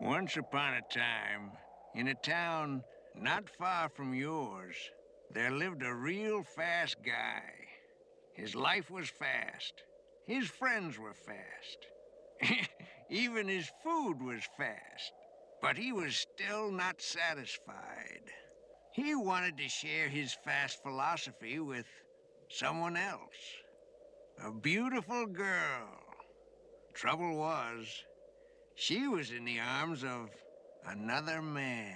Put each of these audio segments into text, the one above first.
Once upon a time, in a town not far from yours, there lived a real fast guy. His life was fast. His friends were fast. Even his food was fast. But he was still not satisfied. He wanted to share his fast philosophy with someone else. A beautiful girl. Trouble was, she was in the arms of another man.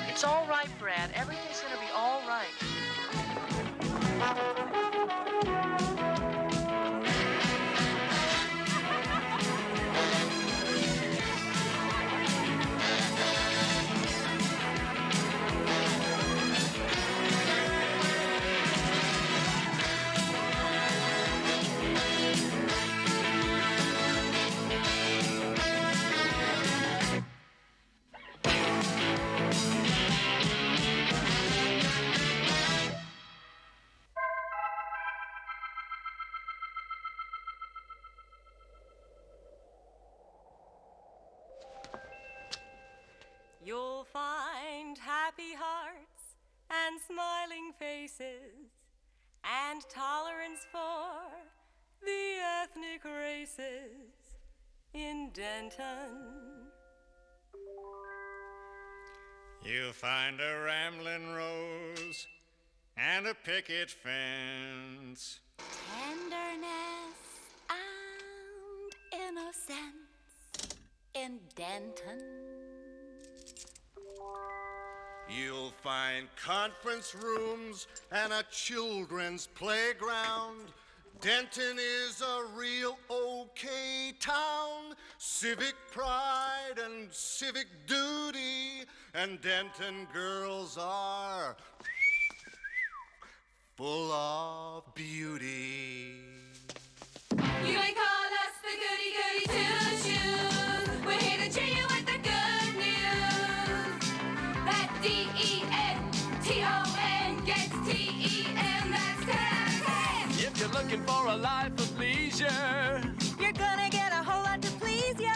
It's all right, Brad. Everything's gonna be all right. You'll find happy hearts and smiling faces and tolerance for the ethnic races in Denton. You'll find a rambling rose and a picket fence, tenderness and innocence in Denton. You'll find conference rooms and a children's playground. Denton is a real okay town. Civic pride and civic duty, and Denton girls are full of beauty. You may call us the goody-goody two-shoes. We're here to cheer you with the good news. That D-E-N-T-O-N gets T-E-N, that's 10. If you're looking for a life of leisure, you're gonna get a whole lot to please ya.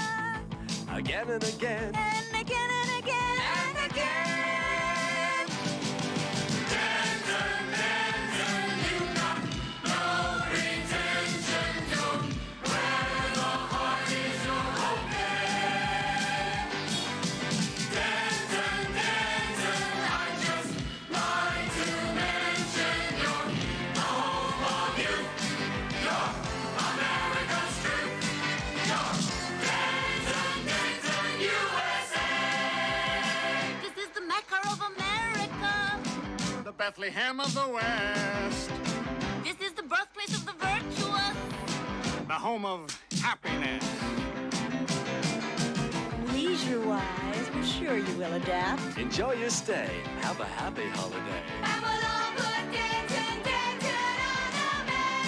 Again and again. And again and again. And again. Denton, Denton, you got no pretension to where the heart is your open. Denton, Denton, I just like to mention you're the home of youth. You're America's truth. You're Denton, Denton, USA. This is the Mecca of America. The Bethlehem of the West, This is the birthplace of the virtuous. the home of happiness. Leisure. Leisure-wise, we're sure you will adapt. Enjoy your stay. Have a happy holiday. And we'll all put dancing, dancing on the mat.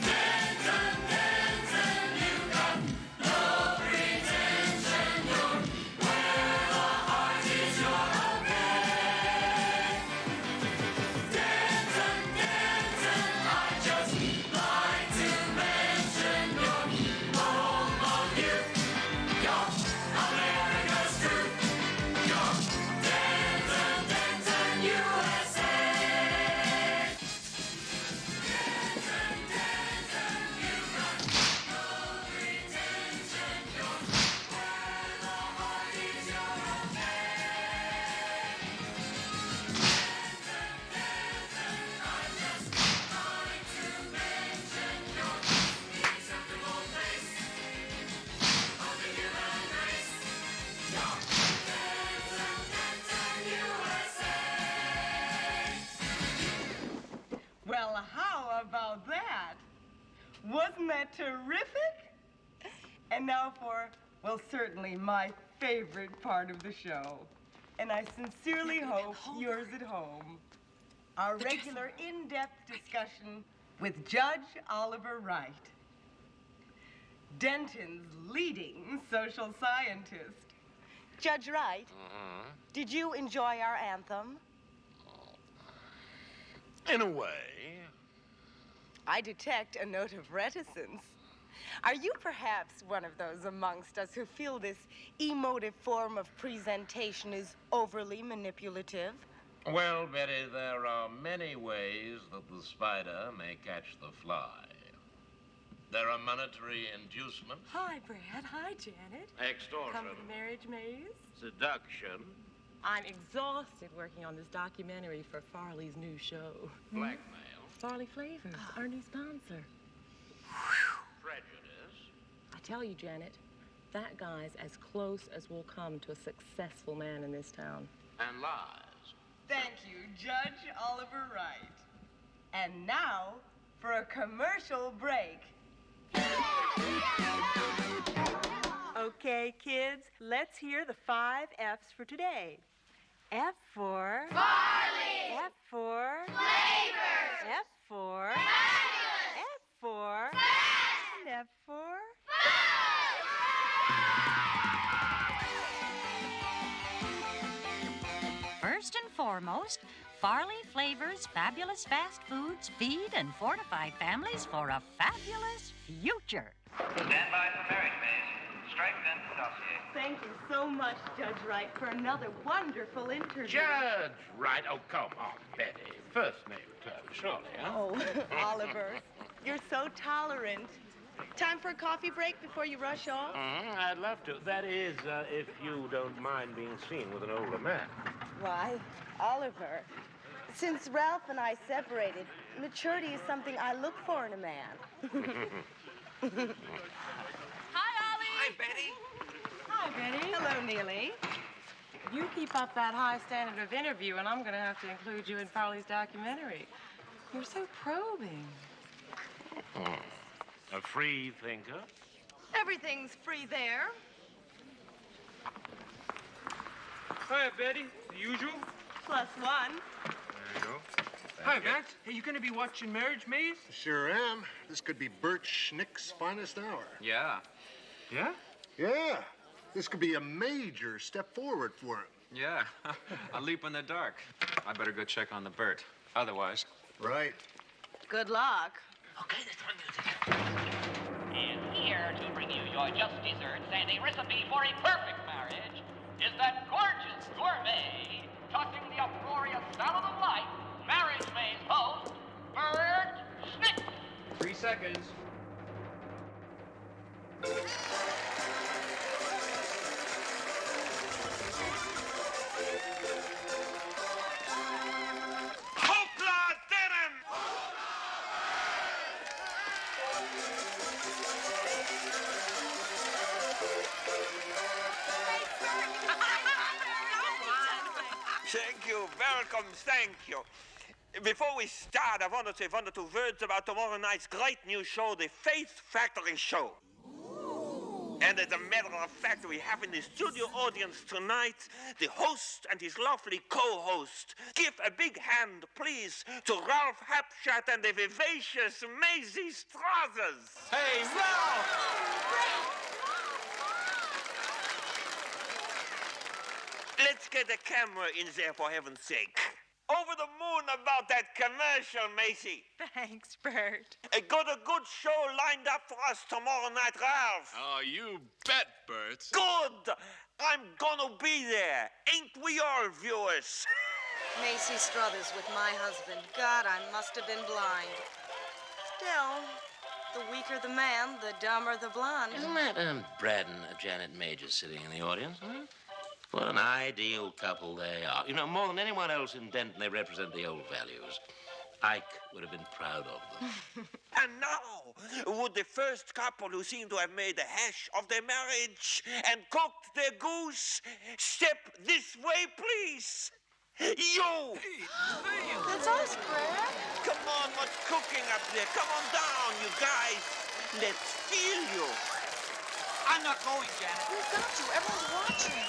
Dancing, dancing, you've got no pretension. You're where the heart is, you're okay. Dancing, dancing, I just like to mention you're home of youth. You're America's truth. You're dancing, dancing, USA. Dancing, dancing, you've got no pretension. You're where the heart is, you're okay. Dancing, dancing, I just like to mention your acceptable place of the human race. You're dancing, dancing, USA. Well, how about that? Wasn't that terrific? And now for, well, certainly my favorite part of the show. And I sincerely hope yours at home. Our regular in-depth discussion with Judge Oliver Wright, Denton's leading social scientist. Judge Wright, did you enjoy our anthem? In a way. I detect a note of reticence. Are you perhaps one of those amongst us who feel this emotive form of presentation is overly manipulative? Well, Betty, there are many ways that the spider may catch the fly. There are monetary inducements, Hi, Brad. Hi, Janet. extortion, Come to the marriage maze. seduction, I'm exhausted working on this documentary for Farley's new show. blackmail, Farley Flavors, our new sponsor. prejudice, I tell you, Janet, that guy's as close as we'll come to a successful man in this town. and lies. Thank you, Judge Oliver Wright. And now for a commercial break. Okay, kids, let's hear the 5 F's for today. F for Farley! F for Flavors! F for Fabulous! F for Fast! and F for First and foremost, Farley Flavors fabulous fast foods feed and fortify families for a fabulous future. Stand by for marriage maze. Strike then dossier. Thank you so much, Judge Wright, for another wonderful interview. Judge Wright, oh, come on, Betty. First name return, surely, huh? Oh, Oliver, you're so tolerant. Time for a coffee break before you rush off? I'd love to. That is, if you don't mind being seen with an older man. Why, Oliver, since Ralph and I separated, maturity is something I look for in a man. Hi, Ollie. Hi, Betty. Hi, Betty. Hello, Neely. You keep up that high standard of interview, and I'm going to have to include you in Farley's documentary. You're so probing. A free thinker? Everything's free there. Hi, Betty. The usual. +1. There you go. Hi, Max. Hey, you gonna be watching Marriage Maze? Sure am. This could be Bert Schnick's finest hour. Yeah. Yeah? Yeah. This could be a major step forward for him. Yeah, a leap in the dark. I better go check on the Bert. Otherwise... Right. Good luck. Okay, that's my music. And here to bring you your just desserts and a recipe for a perfect marriage is that gorgeous gourmet, tossing the uproarious salad of life, Marriage Maze host, Bert Schnick. 3 seconds. Hopla denim! Thank you. Welcome. Thank you. Before we start, I want to say 1 or 2 words about tomorrow night's great new show, the Faith Factory Show. And as a matter of fact, we have in the studio audience tonight the host and his lovely co-host. Give a big hand, please, to Ralph Hapshat and the vivacious Maisie Strathers. Hey, Ralph! Let's get a camera in there, for heaven's sake. Over the moon about that commercial, Macy. Thanks, Bert. Got a good show lined up for us tomorrow night, Ralph. Oh, you bet, Bert. Good! I'm gonna be there. Ain't we all, viewers? Macy Struthers with my husband. God, I must have been blind. Still, the weaker the man, the dumber the blonde. Isn't that Brad and Janet Major sitting in the audience? Huh? What an ideal couple they are. You know, more than anyone else in Denton, they represent the old values. Ike would have been proud of them. And now, would the first couple who seem to have made a hash of their marriage and cooked their goose step this way, please? You! That's us, Brad. Come on, what's cooking up there? Come on down, you guys. Let's feel you. I'm not going, Janet. We've got to. Everyone's watching.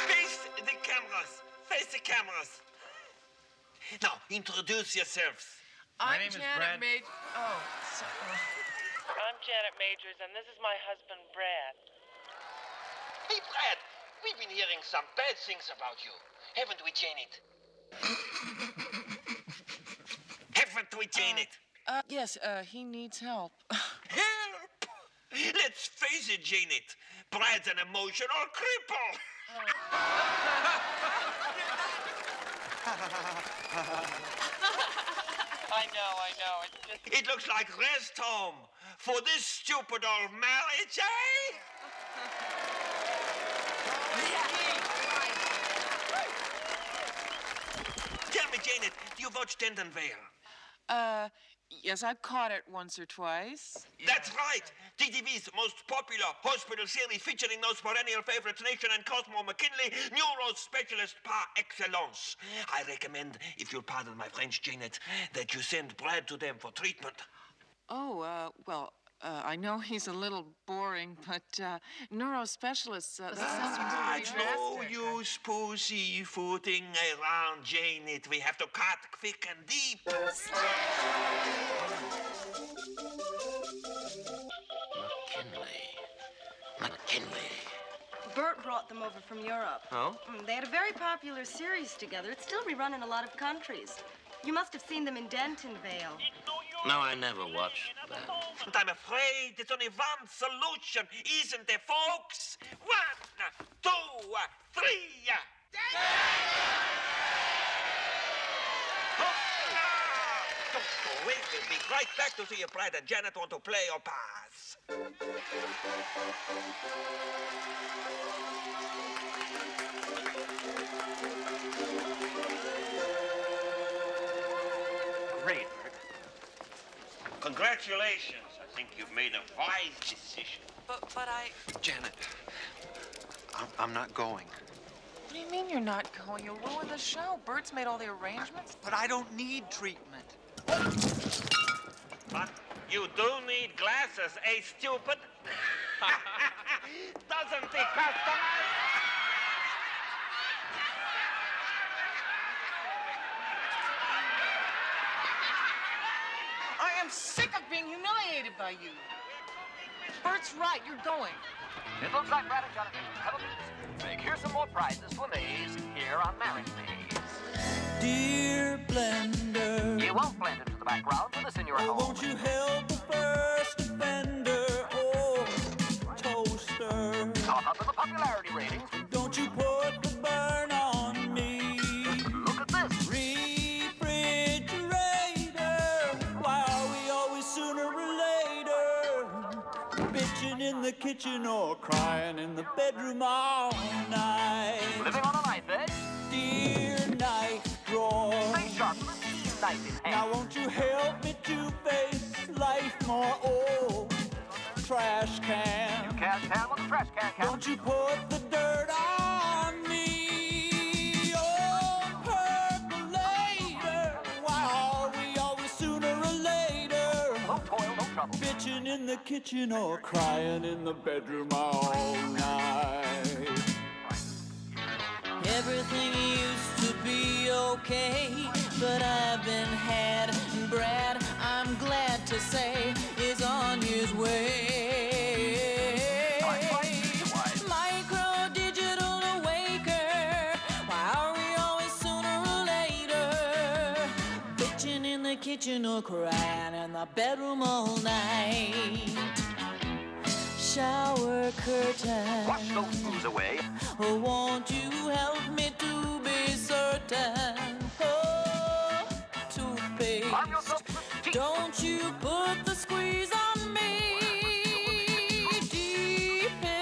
Face the cameras. Face the cameras. Now, introduce yourselves. My name is Brad. I'm Janet Majors, and this is my husband, Brad. Hey, Brad, we've been hearing some bad things about you. Haven't we, Janet? Haven't we, Janet? Yes, he needs help. Help! Let's face it, Janet. Brad's an emotional cripple. I know. It's just... It looks like rest home for this stupid old marriage, eh? Tell me, Janet, do you watch Denton Vale? Yes, I've caught it once or twice. That's right. TV's most popular hospital series featuring those perennial favorites, Nation and Cosmo McKinley, neuro specialist par excellence. I recommend, if you'll pardon my French, Janet, that you send Brad to them for treatment. Oh, well, I know he's a little boring, but neurospecialists, that sounds Right, no fantastic. use pussyfooting around, Janet. We have to cut quick and deep. McKinley. Bert brought them over from Europe. Oh? They had a very popular series together. It's still rerun in a lot of countries. You must have seen them in Denton Vale. No, I never watched that. And I'm afraid there's only one solution, isn't there, folks? 1, 2, 3. Don't go away. We'll be right back to see if Brad and Janet want to play or pass. Great, Bert. Congratulations. I think you've made a wise decision. But I... Janet, I'm not going. What do you mean you're not going? You'll ruin the show. Bert's made all the arrangements. But I don't need treatment. But you do need glasses, eh, stupid? Doesn't the customer? I am sick of being humiliated by you. Bert's right. You're going. It looks like Brad and Jonathan have a make. Here's some more prizes to amaze here on Marriage Maze. Dear blender, You won't blend into the background for this in your home. won't you help the first offender? Oh, toaster, Caught up in the popularity ratings. don't you put the burn on me. Look at this. Refrigerator, why are we always sooner or later? Bitching in the kitchen or crying in the bedroom all night. Living on a knife edge. Dear knife drawer, Stay sharp with a keen knife in hand. now won't you help me to face life more? Oh, trash can, Cast hand with a trash can. don't you put the dirt on the kitchen or crying in the bedroom all night. Everything used to be okay, but I've been had, and Brad, I'm glad to say, is on his way. Micro-digital awaker, why are we always sooner or later? Bitching in the kitchen or crying in the bedroom all night. Shower curtain. Wash those fools away. Oh, won't you help me to be certain? Oh, toothpaste. Arm yourself with teeth. Don't you put the squeeze on me. Debilitator.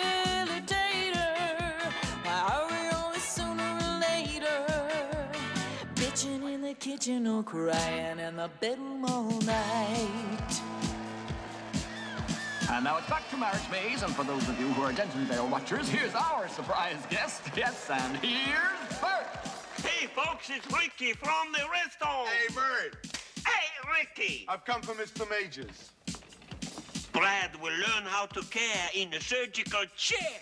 Why are we always sooner or later? Bitching in the kitchen or crying in the bedroom all night. And now it's back to Marriage Maze, and for those of you who are Denton Vale watchers, here's our surprise guest. Yes, and here's Bert. Hey, folks, it's Ricky from the restaurant. Hey, Bert. Hey, Ricky. I've come for Mr. Majors. Brad will learn how to care in a surgical chair.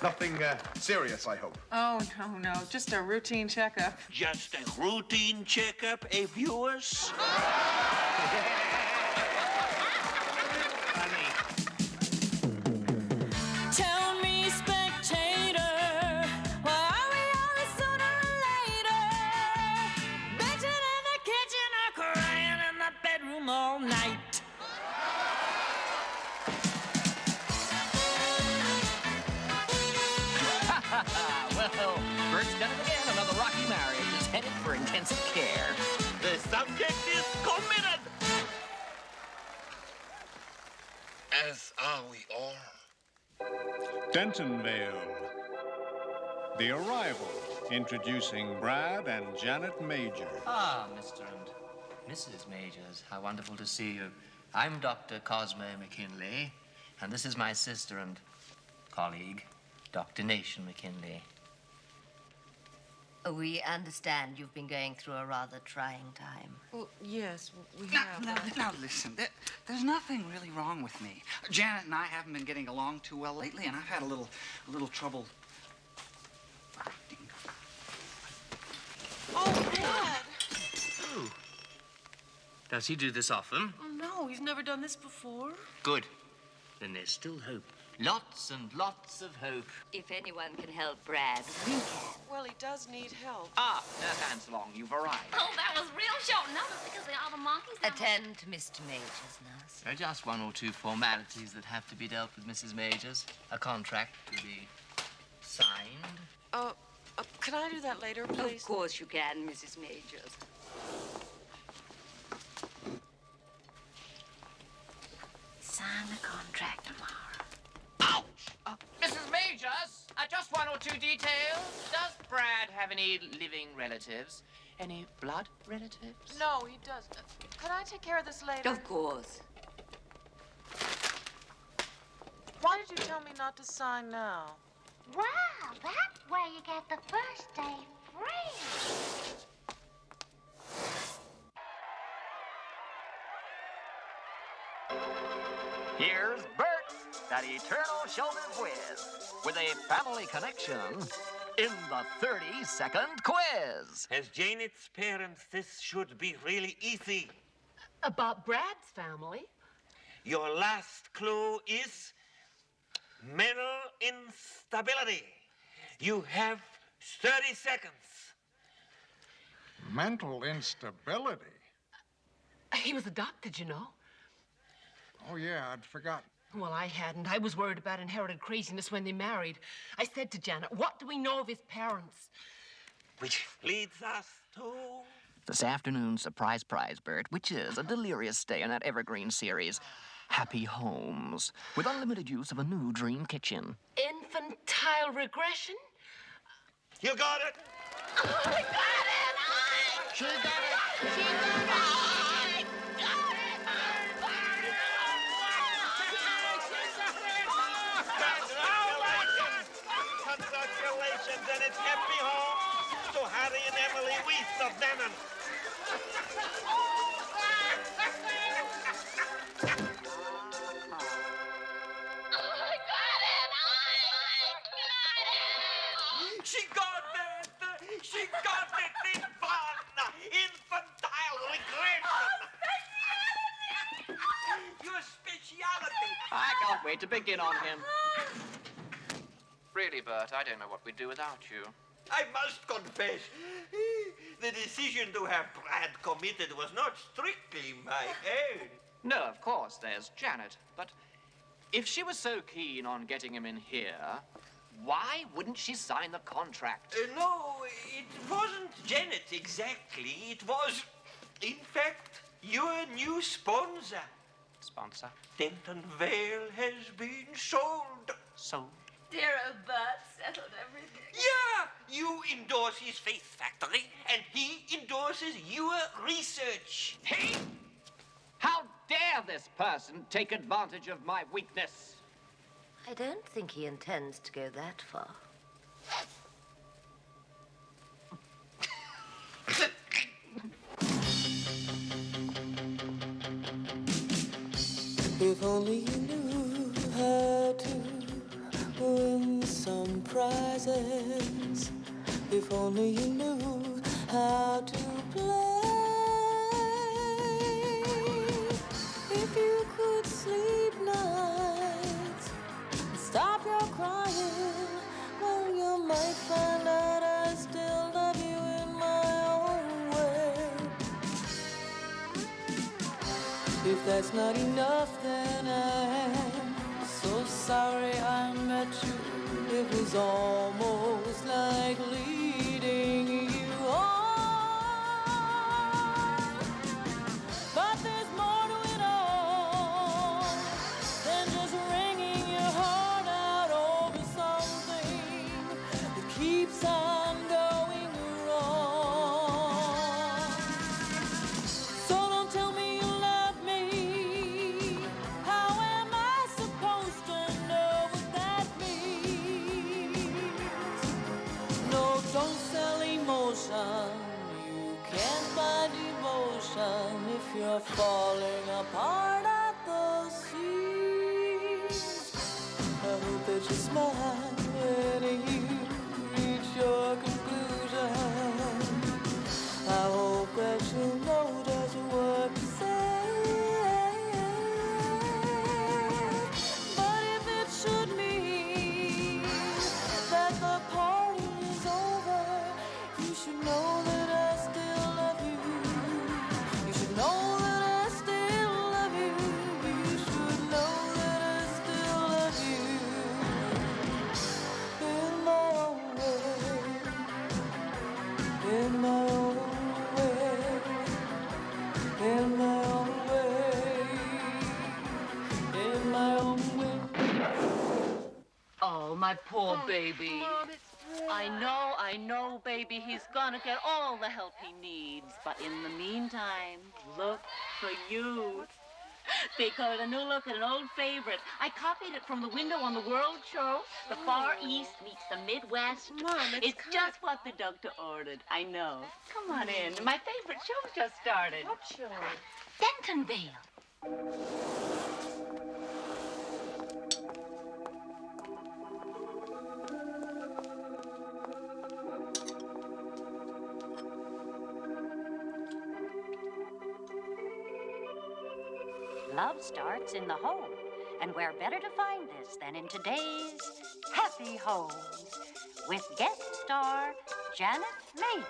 Nothing serious, I hope. Oh, no, just a routine checkup. Just a routine checkup, viewers? Tell me, spectator, why are we always sooner or later? Bitching in the kitchen or crying in the bedroom all night. Well, Bert's done it again. Another rocky marriage is headed for intensive care. The subject is committed. As are we all. Dentonvale. The Arrival, introducing Brad and Janet Major. Ah, Mr. and Mrs. Majors, how wonderful to see you. I'm Dr. Cosmo McKinley, and this is my sister and colleague, Dr. Nation McKinley. We understand you've been going through a rather trying time. Well, yes, we have. Now, listen, there's nothing really wrong with me. Janet and I haven't been getting along too well lately, and I've had a little trouble. Oh, Dad! Oh. Does he do this often? Oh, no, he's never done this before. Good. Then there's still hope. Lots and lots of hope. If anyone can help Brad, we can. Well, he does need help. Ah, nurse Anselong, you've arrived. Oh, that was real short notice because the other monkeys... Attend to Mr. Majors, nurse. There are just one or two formalities that have to be dealt with, Mrs. Majors. A contract to be signed. Can I do that later, please? Of course you can, Mrs. Majors. Sign the contract tomorrow. Mrs. Majors, just one or two details. Does Brad have any living relatives? Any blood relatives? No, he doesn't. Can I take care of this later? Of course. Why did you tell me not to sign now? Wow, that's where you get the first day free. Here's Bert, that eternal showbiz whiz, with a family connection in the 30-second quiz. As Janet's parents, this should be really easy. About Brad's family? Your last clue is mental instability. You have 30 seconds. Mental instability? He was adopted, you know. Oh, yeah, I'd forgotten. Well, I hadn't. I was worried about inherited craziness when they married. I said to Janet, what do we know of his parents? Which leads us to... This afternoon's surprise prize, Bert, which is a delirious stay in that evergreen series, Happy Homes, with unlimited use of a new dream kitchen. Infantile regression? You got it! I got it! She got it! She got it! Congratulations, and it's happy home to Harry and Emily Weiss of Dannon. She got it! She got it! Infantile regression! Your speciality! I can't wait to begin on him. Really, Bert, I don't know what we'd do without you. I must confess, the decision to have Brad committed was not strictly my own. No, of course, there's Janet. But if she was so keen on getting him in here, why wouldn't she sign the contract? No, it wasn't Janet exactly. It was, in fact, your new sponsor. Sponsor? Denton Vale has been sold. Sold? Dear old Bert settled everything. Yeah, you endorse his Faith Factory, and he endorses your research. He? How dare this person take advantage of my weakness? I don't think he intends to go that far. If only you knew how to win some prizes. If only you knew how to play. If you could sleep nights and stop your crying, well, you might find out I still love you in my own way. If that's not enough, then I'm so sorry I met you. It was almost like leading you on. But there's more to it all than just wringing your heart out over something that keeps on going wrong. So don't tell me you love me. How am I supposed to know what that means? No, don't sell emotion. You can't buy devotion if you're falling apart at the seams. I hope that you smile when you reach your conclusion. I hope that you know just what to say. But if it should mean that the party is over, you should know that I still love you. You should know that I still love you. You should know that I still love you. In my own way. In my own way. In my own way. In my own way. Oh, my poor baby. Mom, it's I know, baby. He's gonna get all the help he needs. But in the meantime, look for you. They call it a new look at an old favorite. I copied it from the window on the World Show. The Far East meets the Midwest. Mom, it's just what the doctor ordered. I know. Come on in. My favorite show just started. What show? Dentonville. Love starts in the home, and where better to find this than in today's Happy Homes with guest star Janet Majors.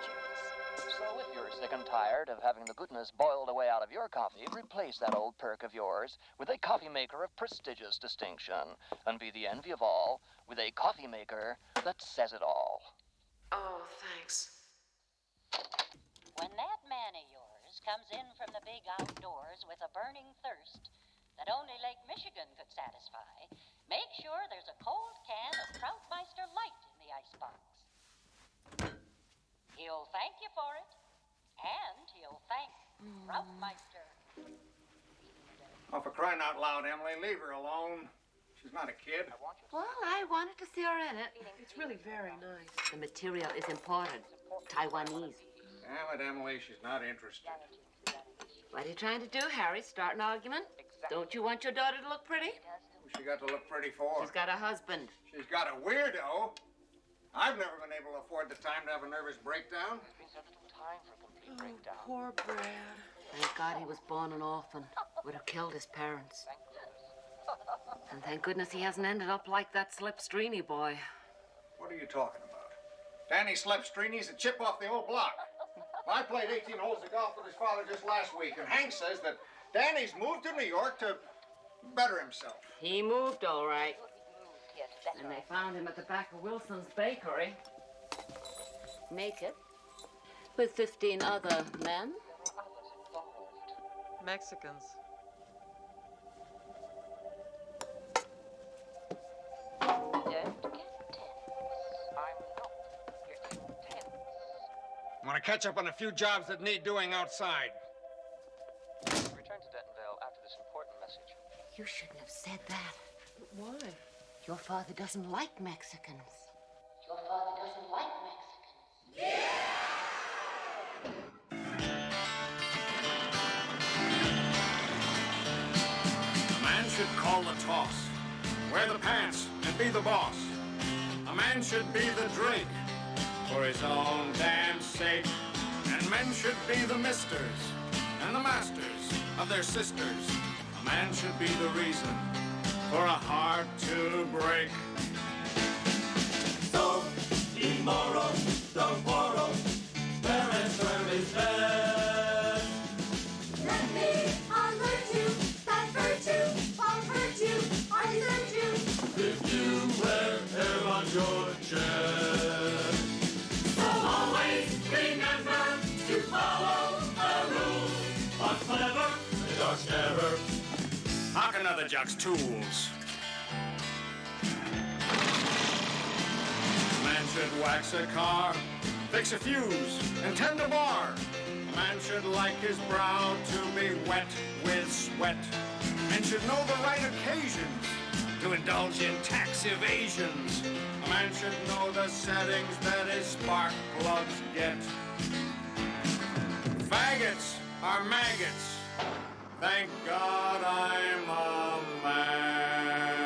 So if you're sick and tired of having the goodness boiled away out of your coffee, replace that old perk of yours with a coffee maker of prestigious distinction, and be the envy of all with a coffee maker that says it all. Oh, thanks. When that man of yours comes in from the big outdoors with a burning thirst that only Lake Michigan could satisfy, make sure there's a cold can of Troutmeister Light in the icebox. He'll thank you for it, and he'll thank Troutmeister. Oh, for crying out loud, Emily, leave her alone. She's not a kid. Well, I wanted to see her in it. It's really very nice. The material is imported. Taiwanese. Damn it, Emily, she's not interested. What are you trying to do, Harry? Start an argument? Don't you want your daughter to look pretty? Who's she got to look pretty for? She's got a husband. She's got a weirdo. I've never been able to afford the time to have a nervous breakdown. Poor Brad. Thank God he was born an orphan. Would have killed his parents. And thank goodness he hasn't ended up like that Slipstreeny boy. What are you talking about? Danny Slipstreany's a chip off the old block. I played 18 holes of golf with his father just last week, and Hank says that Danny's moved to New York to better himself. He moved all right. And they found him at the back of Wilson's Bakery. Naked. With 15 other men. Mexicans. I want to catch up on a few jobs that need doing outside. Return to Dentonville after this important message. You shouldn't have said that. Why? Your father doesn't like Mexicans. Your father doesn't like Mexicans. A man should call the toss, wear the pants, and be the boss. A man should be the drink for his own damn sake. And men should be the misters and the masters of their sisters. A man should be the reason for a heart to break. So, immoral, don't quarrel, parents serve is best. Let me alert you that virtue won't hurt you or desert you. If you wear hair on your chest. So always remember To follow a rule, what's clever, the dark's never. Hock another jock's tools. A man should wax a car, fix a fuse, and tend a bar. A man should like his brow to be wet with sweat. And should know the right occasions to indulge in tax evasions. A man should know the settings that his spark plugs get. Faggots are maggots. Thank God I'm a man.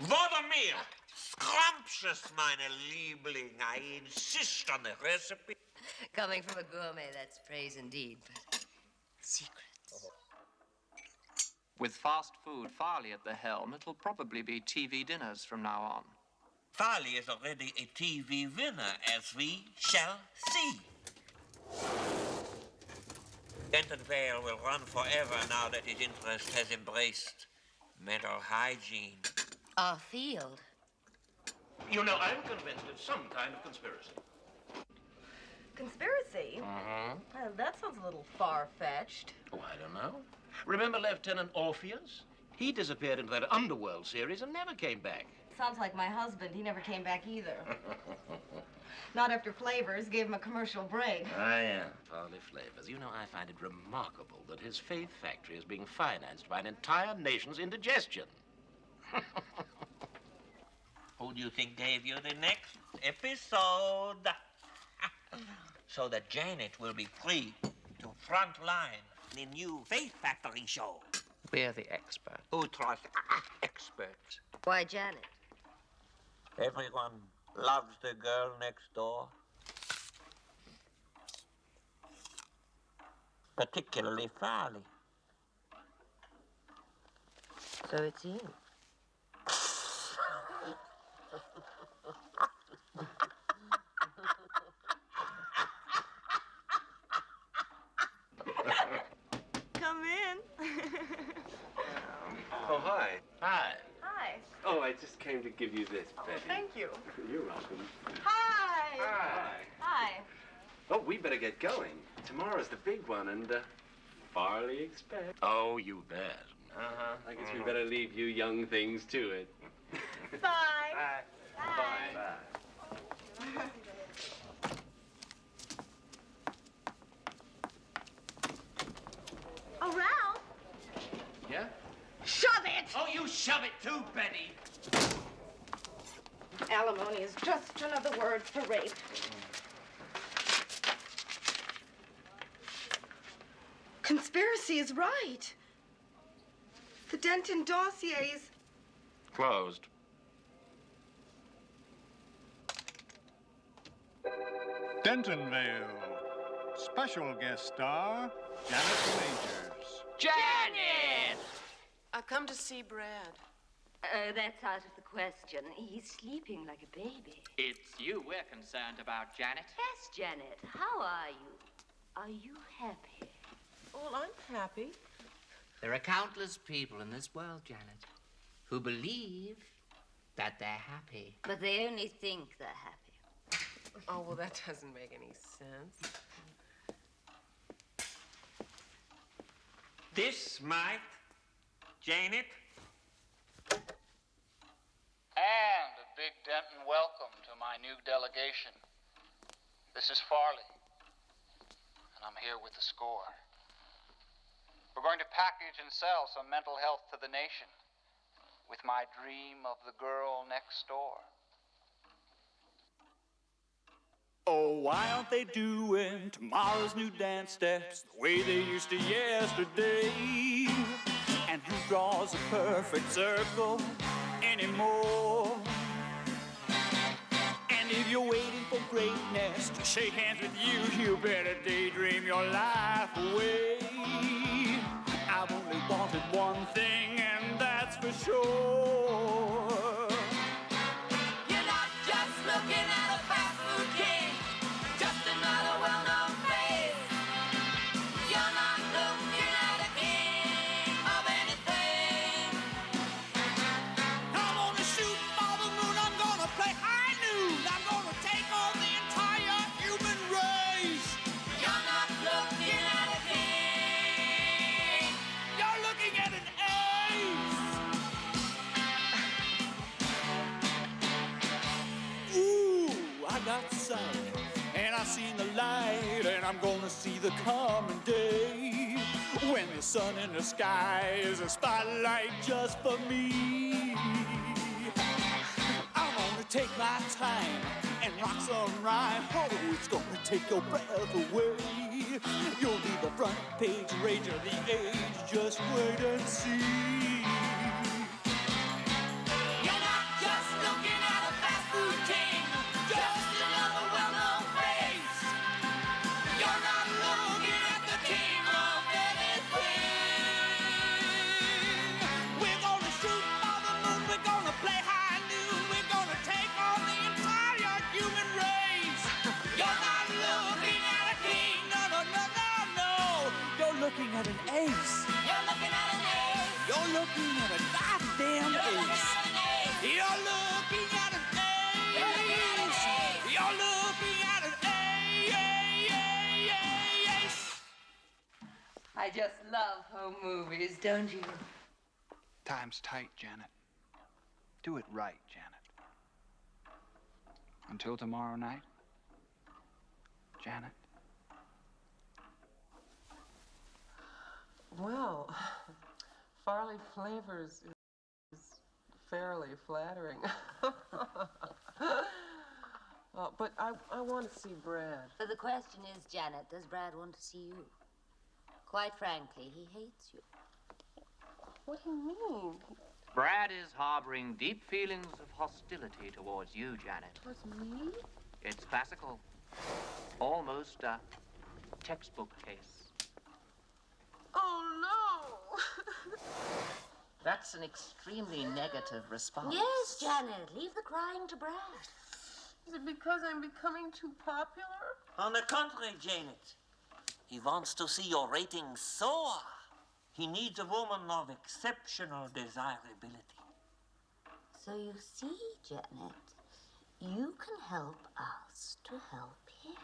Watermeal! Scrumptious, meine Liebling. I insist on the recipe. Coming from a gourmet, that's praise indeed, but secrets. With fast food, Farley at the helm, it'll probably be TV dinners from now on. Farley is already a TV winner, as we shall see. Dentonvale will run forever now that his interest has embraced mental hygiene. Our field. You know, I'm convinced it's some kind of conspiracy. Conspiracy? Well, that sounds a little far-fetched. Oh, I don't know. Remember Lieutenant Orpheus? He disappeared into that Underworld series and never came back. Sounds like my husband. He never came back either. Not after Flavors gave him a commercial break. Ah, yeah, Farley Flavors. You know, I find it remarkable that his faith factory is being financed by an entire nation's indigestion. Who do you think gave you the next episode? So that Janet will be free to frontline the new Faith Factory show. We're the experts. Who trusts experts? Why, Janet? Everyone loves the girl next door. Particularly Farley. So it's you. Come in. Oh, hi. Hi. Hi. Oh, I just came to give you this, Betty. Thank you. You're welcome. Hi. Hi. Hi. Oh, we better get going. Tomorrow's the big one, and Farley expects. Oh, you bet. I guess we better leave you young things to it. Bye. Bye. Oh, Ralph. Yeah? Oh, you shove it too, Betty. Alimony is just another word for rape. Conspiracy is right. The Denton dossiers. Closed. Dentonville. Special guest star, Janet Majors. Janet! I've come to see Brad. That's out of the question. He's sleeping like a baby. It's you we're concerned about, Janet. Yes, Janet. How are you? Are you happy? Well, I'm happy. There are countless people in this world, Janet, who believe that they're happy. But they only think they're happy. Oh, well, that doesn't make any sense. This might, Janet. And a big Denton welcome to my new delegation. This is Farley, and I'm here with the score. We're going to package and sell some mental health to the nation with my dream of the girl next door. Oh, why aren't they doing tomorrow's new dance steps the way they used to yesterday? And who draws a perfect circle anymore? And if you're waiting for greatness to shake hands with you, you better daydream your life away. I've only wanted one thing, and that's for sure. You're not just looking at a fast food king, just another well-known face. You're not looking at a king of anything. I'm gonna shoot for the moon, I'm gonna play high noon, I'm gonna take on the entire human race. You're not looking at a king. You're looking at an ace. Ooh, I got sight, and I seen the light, and I'm gonna see the coming day when the sun in the sky is a spotlight just for me. I'm gonna take my time and rock some rhyme. Oh, it's gonna take your breath away. You'll be the front page rage of the age. Just wait and see. You're not just looking at a fast food king, just another well-known face. You're not looking at the king of anything. We're gonna shoot for the moon. We're gonna play high noon. We're gonna take on the entire human race. You're not looking at a king. No, no, no, no, no. You're looking at an ace. You're looking at an ace. You're looking at a goddamn ace. You're looking at an ace. You're looking at an ace. I just love home movies, don't you? Time's tight, Janet. Do it right, Janet. Until tomorrow night, Janet. Well, Farley Flavors is fairly flattering. But I want to see Brad. So the question is, Janet, does Brad want to see you? Quite frankly, he hates you. What do you mean? Brad is harboring deep feelings of hostility towards you, Janet. Towards me? It's classical. Almost a textbook case. Oh, no! That's an extremely negative response. Yes, Janet, leave the crying to Brad. Is it because I'm becoming too popular? On the contrary, Janet. He wants to see your ratings soar. He needs a woman of exceptional desirability. So you see, Janet, you can help us to help him.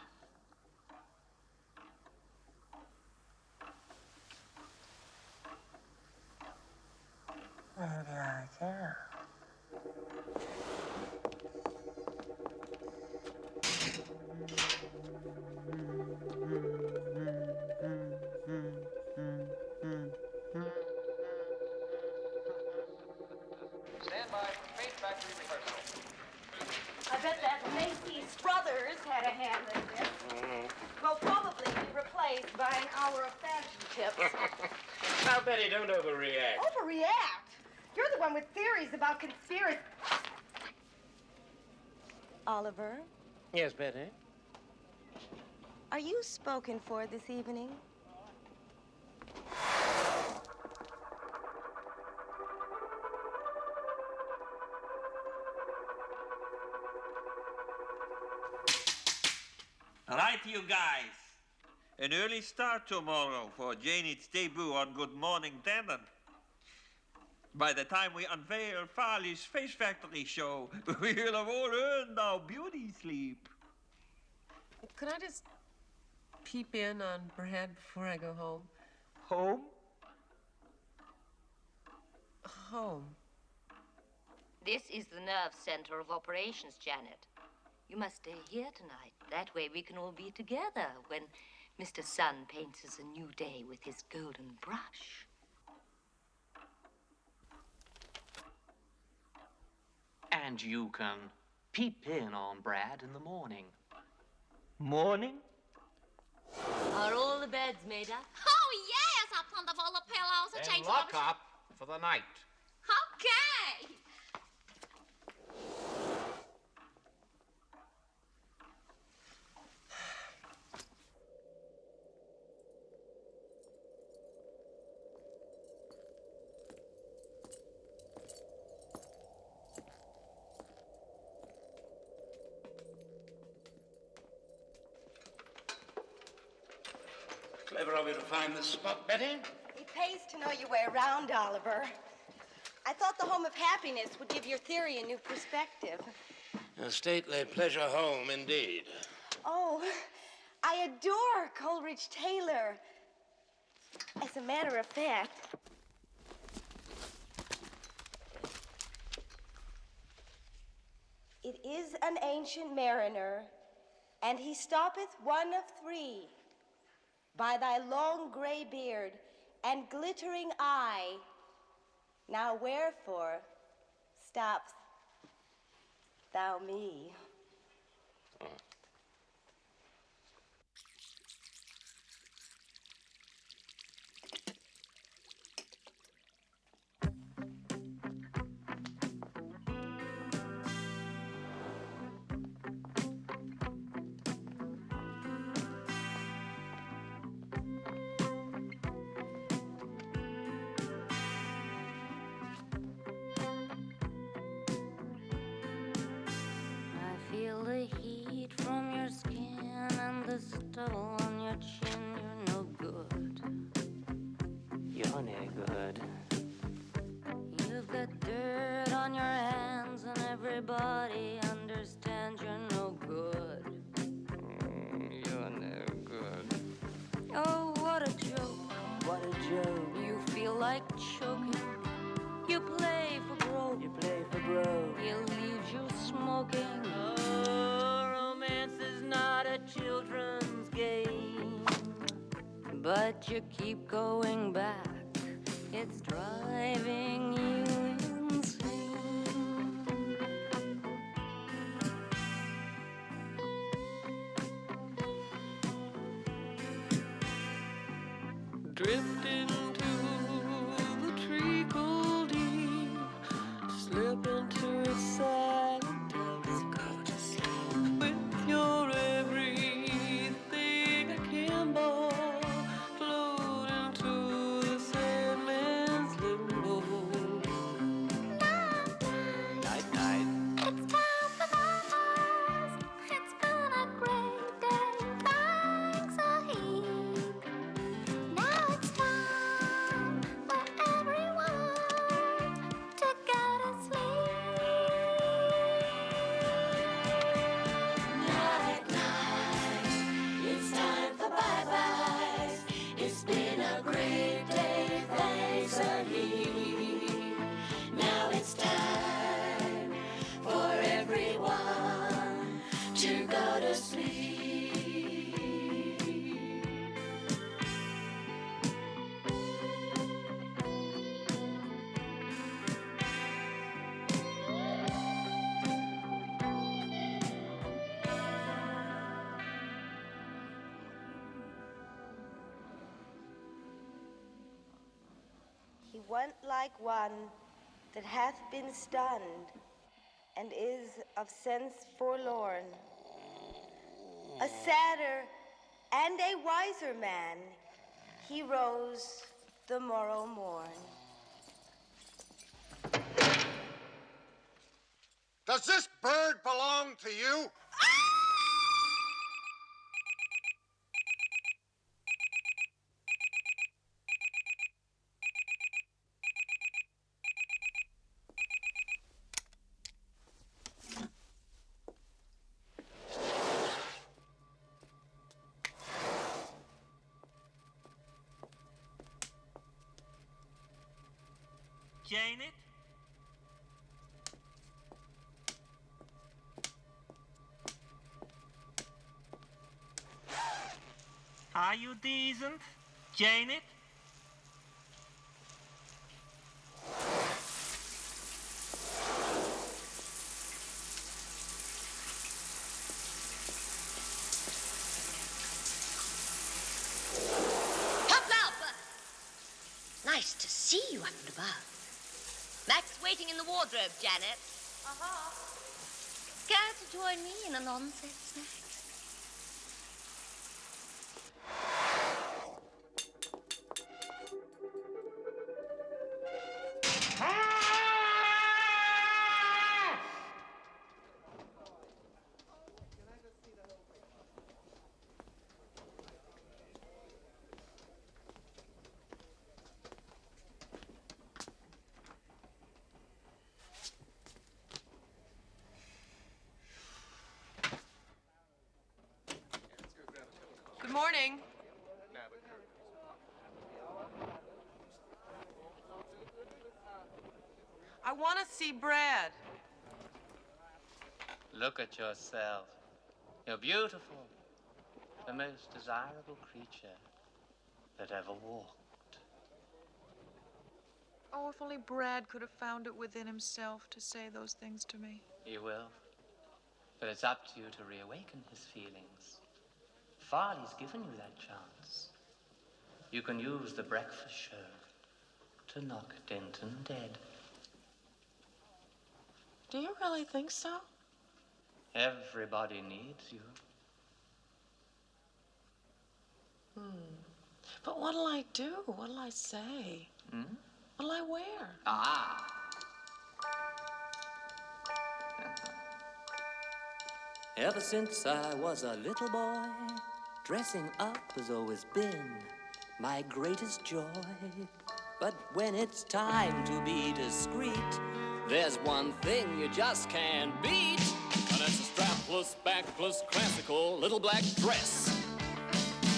Maybe I can. by for Faith Factory rehearsal. I bet that Macy Struthers had a hand in this. Will probably be replaced by an hour of fashion tips. Now, Betty, don't overreact. Overreact? You're the one with theories about conspiracy. Oliver, Yes, Betty? are you spoken for this evening? Right, you guys. An early start tomorrow for Janet's debut on Good Morning Denton. By the time we unveil Farley's Face Factory show, we'll have all earned our beauty sleep. Could I just peep in on Brad before I go home? Home? Home. This is the nerve center of operations, Janet. You must stay here tonight. That way we can all be together when Mr. Sun paints us a new day with his golden brush. And you can peep in on Brad in the morning. Morning? Are all the beds made up? Oh, yes, up on the all the pillows. Then Change lock up for the night. Okay. Clever of you to find this spot, Betty. It pays to know your way around, Oliver. I thought the Home of Happiness would give your theory a new perspective. A stately pleasure home, indeed. Oh, I adore Coleridge Taylor. As a matter of fact, it is an ancient mariner, and he stoppeth one of three. By thy long gray beard and glittering eye, now wherefore stops thou me? I feel the heat from your skin and the stubble on your chin. You're no good. You're no good. You've got dirt on your hands and everybody understands you're no good. You're no good. Oh, what a joke. What a joke. You feel like choking. You play for broke. You play for broke. He leaves you smoking. Oh, romance is not a children's game. But you keep going back. It's driving you insane. Drift into the treacle deep, slip into its silent depths. Go to sleep with your everything akimbo. Float into the Sandman's limbo. went like one that hath been stunned, and is of sense forlorn. A sadder and a wiser man, he rose the morrow morn. Does this bird belong to you? Janet? Are you decent, Janet? Nice to see you up and above. Mac's waiting in the wardrobe, Janet. Care to join me in a non-set snack? Good morning. I want to see Brad. Look at yourself. You're beautiful. The most desirable creature that ever walked. Oh, if only Brad could have found it within himself to say those things to me. He will. But it's up to you to reawaken his feelings. Farley's given you that chance. You can use the breakfast show to knock Denton dead. Do you really think so? Everybody needs you. But what'll I do? What'll I say? What'll I wear? Ah! Ever since I was a little boy, dressing up has always been my greatest joy. But when it's time to be discreet, there's one thing you just can't beat. And it's a strapless, backless, classical little black dress.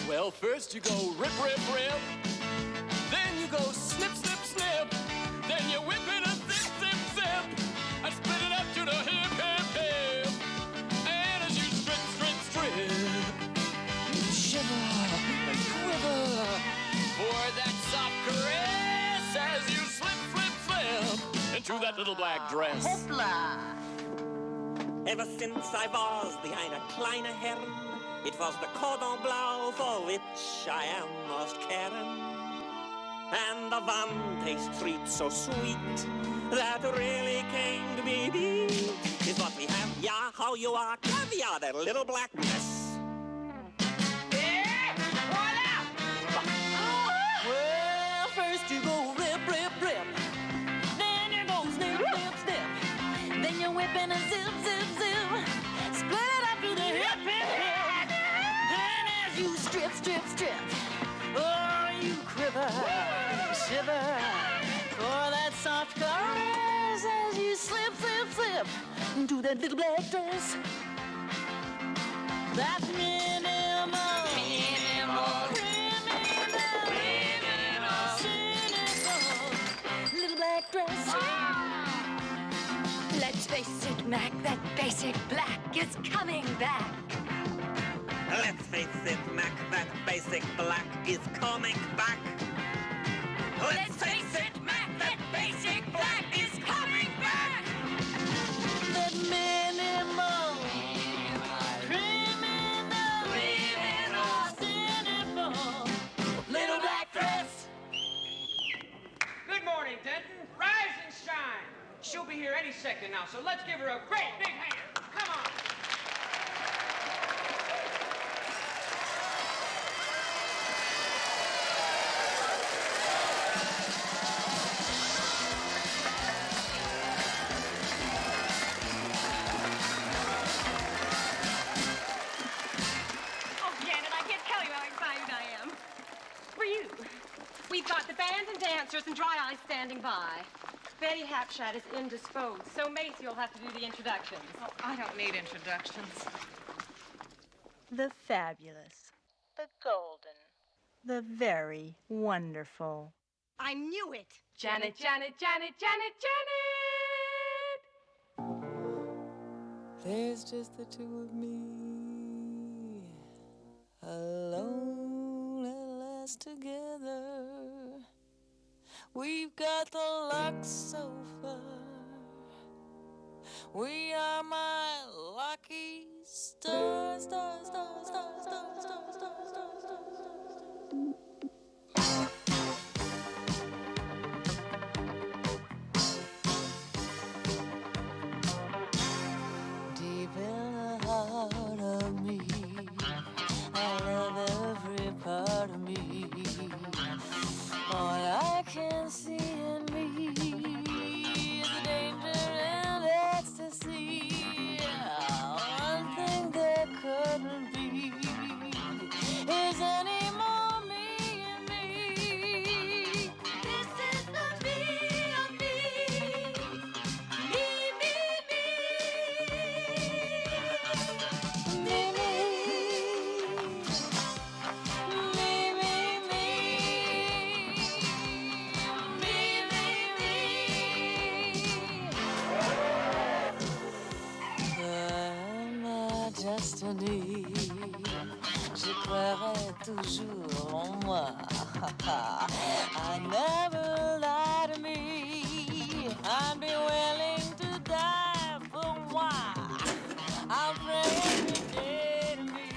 Well, first you go rip, rip, rip. Then you go snip, snip, snip. Then you whip it and zip, zip, zip. And split it up to the hip, hip, hip. And as you strip, strip, strip, you shiver and quiver for that soft caress as you slip, slip, slip into that little black dress. Hoopla! Ever since I was behind a kleine Herren, it was the cordon bleu for which I am most caring. And the one tastes sweet, so sweet, that really can't be beat. Is what we have, yeah, how you are, caviar, that little black mess. Well, first you go rip, rip, rip. Then you go snip, snip, snip. Then you're whipping a zip, zip, zip. Split it up to the hip, hip, hip. Then as you strip, strip, strip, oh, you quiver, shiver for that soft caress as you slip, slip, slip into that little black dress. That minimal, cynical little black dress. Let's face it, Mac, that basic black is coming back. Let's face it, Mac, that basic black is coming back. Let's face it, Mac, that basic black is coming back. That minimal, Little black dress. Good morning, here any second now, so let's give her a great big hand. Come on. Oh, Janet, I can't tell you how excited I am. For you. We've got the band and dancers and Dry Eyes standing by. Betty Hapshat is indisposed, so Macy will have to do the introductions. Oh, I don't need introductions. The fabulous. The golden. The very wonderful. I knew it. Janet, Janet, Janet, Janet, Janet! There's just the two of me, alone at last together. We've got the luck so far. We are my lucky stars, stars, stars, stars, stars, stars, stars, stars, stars. Deep in the heart of me, I love every part of me. All I can see in me is the danger and ecstasy. One thing there couldn't be is any more me and me. This is the me of me. Me, me, me. Me, me. Me, me, me. Ma destiny, je croirai toujours en moi. I never lie to me. I'd be willing to die for moi. I'll pray every day to me.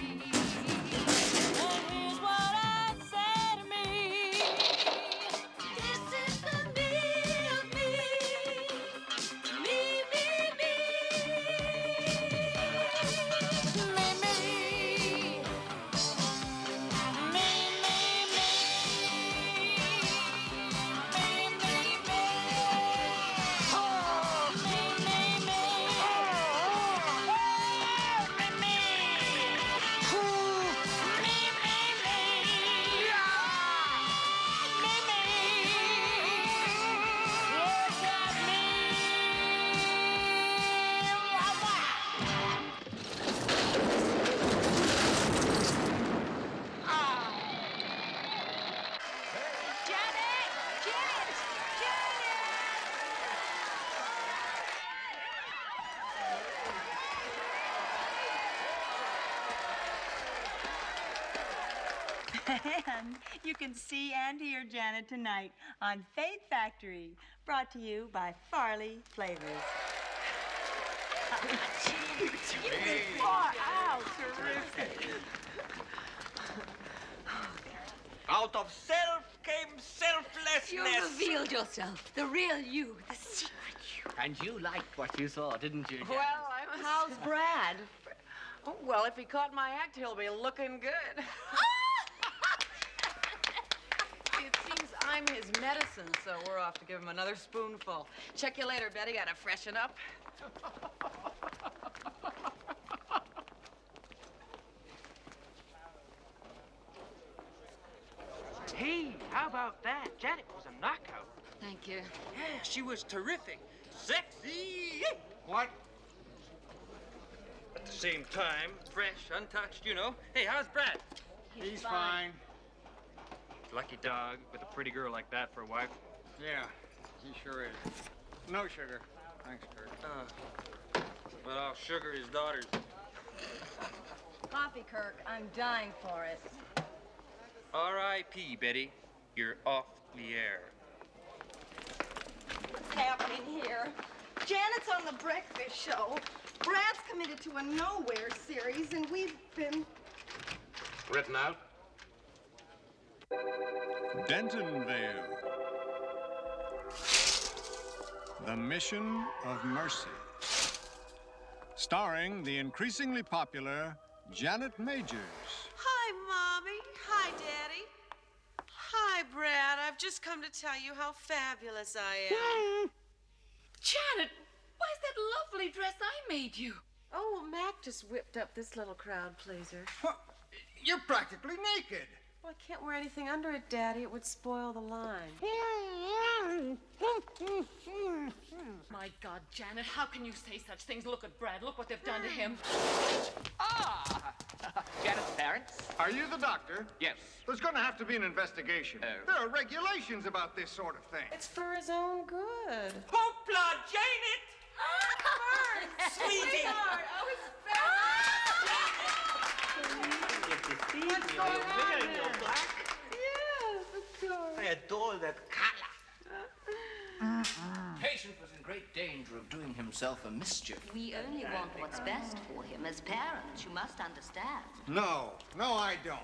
And here's what I say to me. This is the me of me. Me, me, me. Me, me. Me, me, me. Me, me, me. Oh, me, me, me. Oh, me, me. Ooh, me, me, me. Me, me. Look at me. And you can see and hear Janet tonight on Faith Factory, brought to you by Farley Flavors. Hey. Far out, terrific. Out of self came selflessness. You revealed yourself, the real you, the secret you. And you liked what you saw, didn't you, Janet? Well, how's Brad? Oh, well, if he caught my act, he'll be looking good. It seems I'm his medicine, so we're off to give him another spoonful. Check you later, Betty. Gotta freshen up. Hey, how about that? Janet was a knockout. Thank you. Yeah, she was terrific. Sexy. What? At the same time, fresh, untouched, you know. Hey, how's Brad? He's fine. Lucky dog with a pretty girl like that for a wife. Yeah, he sure is. No sugar. Thanks, Kurt. Well, I'll sugar his daughters. Coffee, Kirk. I'm dying for it. R.I.P., Betty. You're off the air. What's happening here? Janet's on the breakfast show. Brad's committed to a Nowhere series, and we've been... Written out? Dentonville. The Mission of Mercy. Starring the increasingly popular Janet Majors. Hi, Mommy. Hi, Daddy. Hi, Brad. I've just come to tell you how fabulous I am. Janet, why is that lovely dress I made you? Oh, Mac just whipped up this little crowd pleaser. You're practically naked. Well, I can't wear anything under it, Daddy. It would spoil the line. My God, Janet, how can you say such things? Look at Brad. Look what they've done to him. Janet's parents? Are you the doctor? Yes. There's going to have to be an investigation. There are regulations about this sort of thing. It's for his own good. Hoopla, Janet! Sweetie! Sweetheart, oh, it's What's going on here? Yes, of course. I adore that color. Patient was in great danger of doing himself a mischief. We only want what's best for him. As parents, you must understand. No, I don't.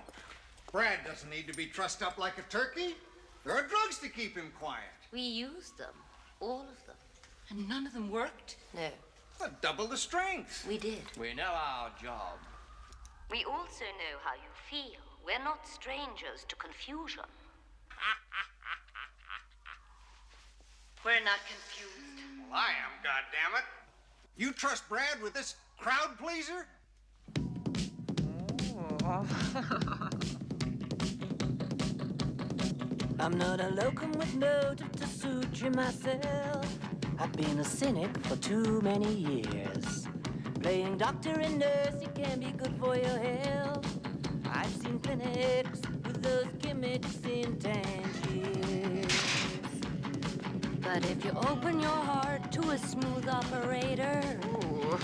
Brad doesn't need to be trussed up like a turkey. There are drugs to keep him quiet. We used them. All of them. And none of them worked? No. But double the strength. We did. We know our job. We also know how you feel. We're not strangers to confusion. We're not confused. Well, I am, goddammit. You trust Brad with this crowd pleaser? I'm not a locum with motive to suture myself. I've been a cynic for too many years. Playing doctor and nurse, it can be good for your health. I've seen clinics with those gimmicks in Tangiers. But if you open your heart to a smooth operator,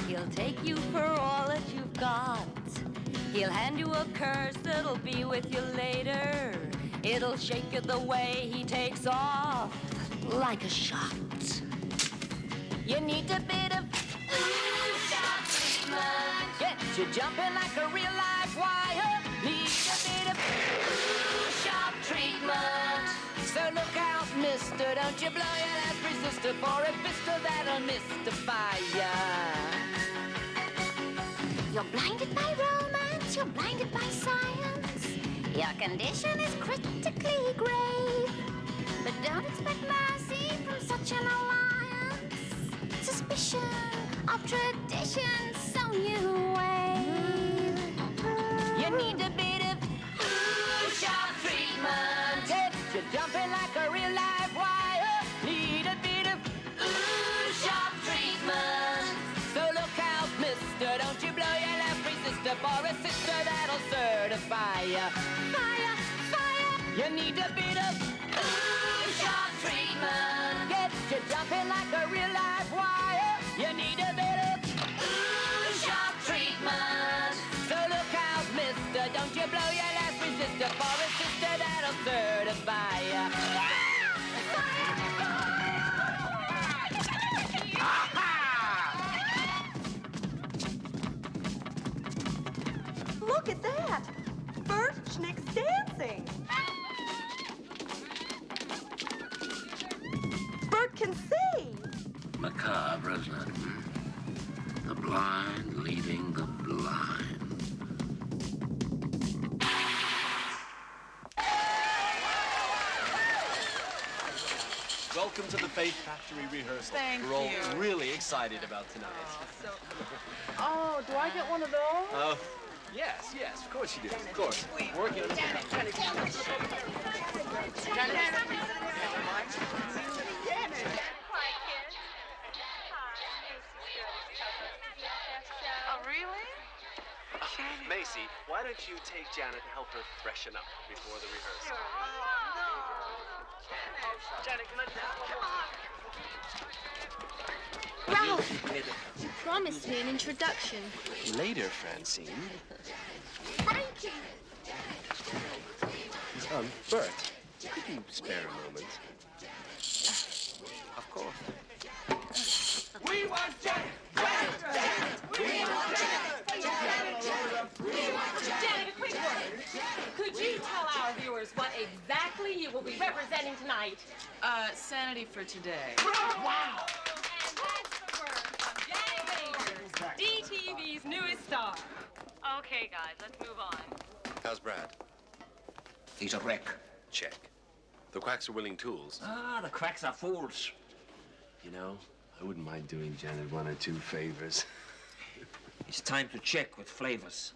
he'll take you for all that you've got. He'll hand you a curse that'll be with you later. It'll shake you the way he takes off, like a shot. You need a bit of shot treatment. Get you jumping like a real live wire. Need a bit of shot treatment. So look out, mister, don't you blow your last resistor for a pistol that'll mystify ya. You're blinded by romance, you're blinded by science. Your condition is critically grave. But don't expect mercy from such an alliance. Suspicion of tradition, so you wave. You need a bit of shot treatment. Get you jumping like a real live wire. Need a bit of shot treatment. So look out, mister, don't you blow your last resistor for a sister that'll certify ya. Fire, fire. You need a bit of shot treatment. Get you jumping like a real live wire. You need a bit of shot treatment. So look out, mister, don't you blow your last resistor for a sister that'll certify ya. Look at that! Birchnick's dancing! Bert can see! Macabre, isn't it? The blind leading the blind. Welcome to the Faith Factory rehearsal. Thank We're all you. really excited about tonight. Oh, do I get one of those? Yes, of course you do. Of course. Working on it. Oh, really? Macy, why don't you take Janet and help her freshen up before the rehearsal? Janet, come on. Ralph, you promised me an introduction. Later, Francine. Frankie! Bert, could you spare a moment? Of course. We want Janet! We want Janet! Janet, a quick word. Could you tell our viewers what exactly you you will be representing tonight? Sanity for today. Wow! And that's the word from Janet Majors, DTV's newest star. Okay, guys, let's move on. How's Brad? He's a wreck. Check. The quacks are willing tools. Ah, the quacks are fools. You know, I wouldn't mind doing Janet one or two favors. It's time to check with flavors.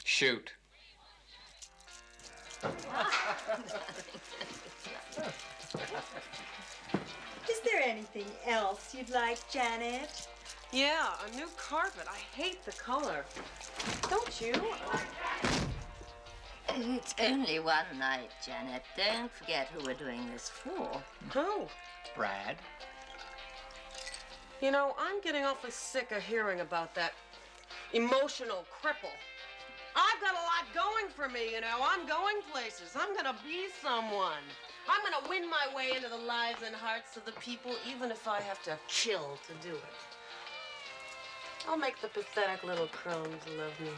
Shoot. Is there anything else you'd like, Janet? Yeah, a new carpet. I hate the color. Don't you? It's only one night, Janet. Don't forget who we're doing this for. Who? Brad. You know, I'm getting awfully sick of hearing about that emotional cripple. I've got a lot going for me, you know. I'm going places. I'm gonna be someone. I'm gonna win my way into the lives and hearts of the people, even if I have to kill to do it. I'll make the pathetic little crones love me.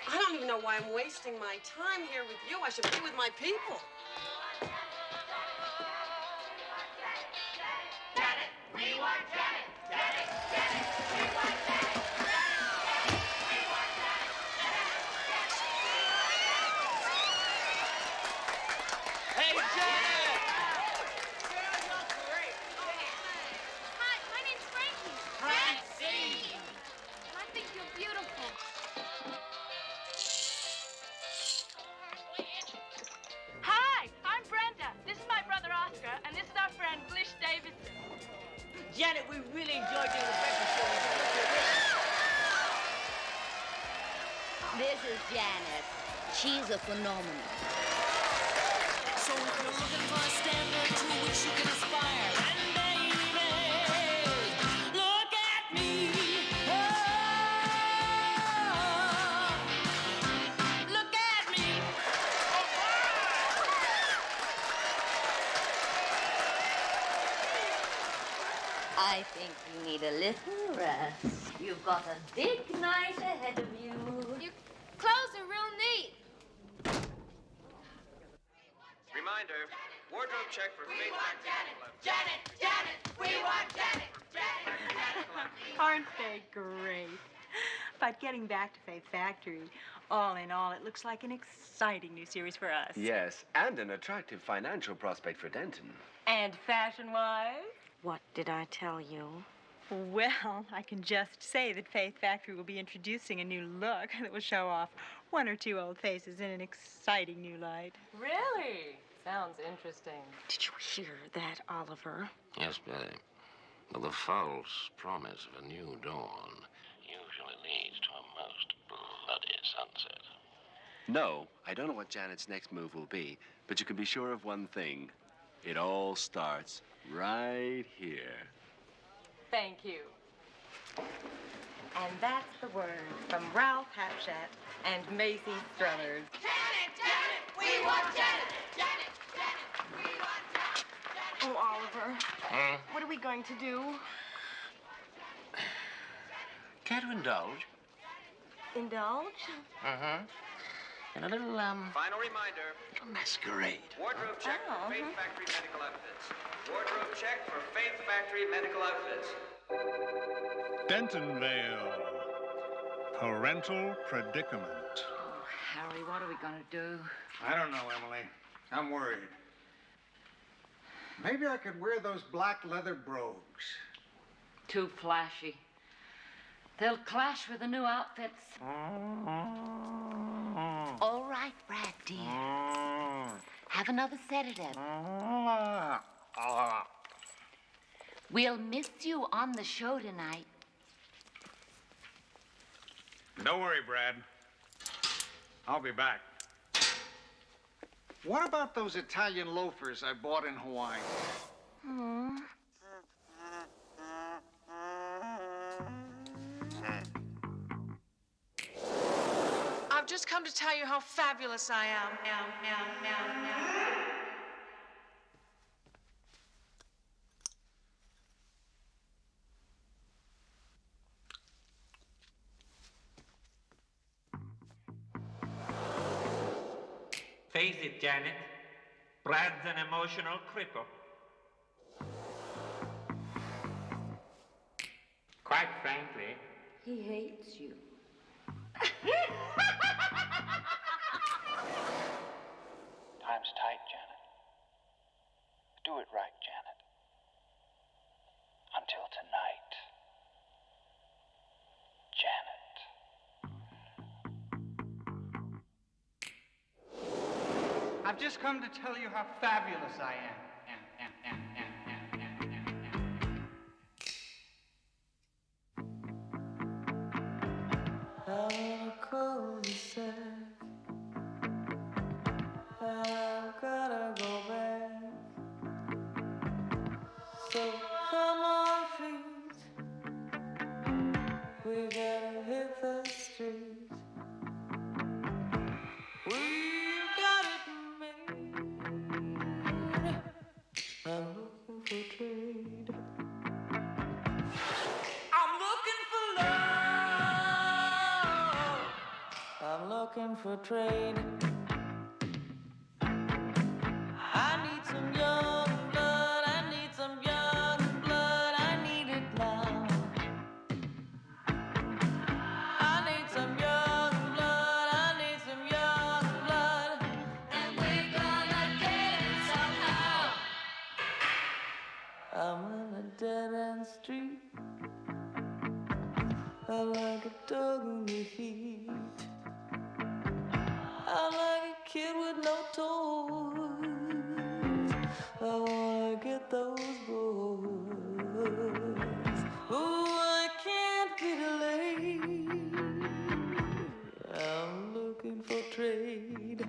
I don't even know why I'm wasting my time here with you. I should be with my people. Janet, we want Janet. Janet, Janet, we want Janet. Hey, Janet! Hi, my name's Frankie. Francine! I think you're beautiful. Hi, I'm Brenda. This is my brother Oscar, and this is our friend Blish Davidson. Janet, we really enjoyed doing the breakfast show. This is Janet. She's a phenomenon. So if you're looking for a standard to which you can aspire, and baby, look at me. Oh, look at me. I think you need a little rest. You've got a big night ahead of you. Your clothes are real neat. Reminder, wardrobe check for Faith Factory. Janet, Janet, we want Janet. Aren't they great? But getting back to Faith Factory, all in all, it looks like an exciting new series for us. Yes, and an attractive financial prospect for Denton. And fashion-wise? What did I tell you? Well, I can just say that Faith Factory will be introducing a new look that will show off one or two old faces in an exciting new light. Really? Sounds interesting. Did you hear that, Oliver? Yes, Betty. Well, the false promise of a new dawn usually leads to a most bloody sunset. No, I don't know what Janet's next move will be, but you can be sure of one thing. It all starts right here. Thank you. And that's the word from Ralph Hapshat and Macy Struthers. Janet, Janet, we want Janet. Janet, Janet, we want Janet. Oh, Oliver, what are we going to do? Care to indulge? Indulge? Mm-hmm. In a little, Final reminder. masquerade. Wardrobe check for Faith Factory Medical Outfits. Wardrobe check for Faith Factory Medical Outfits. Dentonvale. Parental predicament. Oh, Harry, what are we gonna do? I don't know, Emily. I'm worried. Maybe I could wear those black leather brogues. Too flashy. They'll clash with the new outfits. All right, Brad, dear. Have another sedative. We'll miss you on the show tonight. Don't worry, Brad. I'll be back. What about those Italian loafers I bought in Hawaii? I've just come to tell you how fabulous I am. Face it, Janet. Brad's an emotional cripple. Quite frankly. He hates you. Time's tight, Janet. Do it right, Janet. Until tonight. Janet. I've just come to tell you how fabulous I am. I've gotta go back. So come on, please. We gotta hit the streets. We've got it made. I'm looking for trade. I'm looking for love. I'm looking for trade. I need some young blood. I need some young blood. I need it now. I need some young blood. I need some young blood. And we're gonna get it somehow. I'm in a dead-end street. I like a dog in the heat. I'm like a kid with no toys. I wanna get those boys. Ooh, I can't be delayed. I'm looking for trade.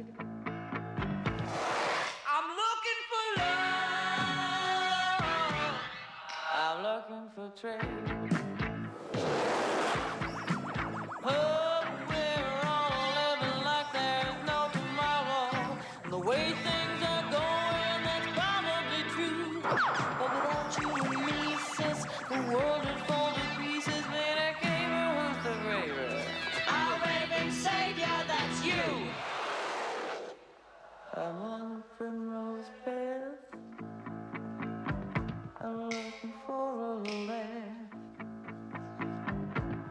I'm looking for love. I'm looking for trade. Oh, we're all living like there's no tomorrow. And the way things are going, that's probably true. But without you and me, sis, the world would fall to pieces. Man, I came who's the greater. Our raving savior, that's you. I'm on a primrose path. I'm looking for a laugh.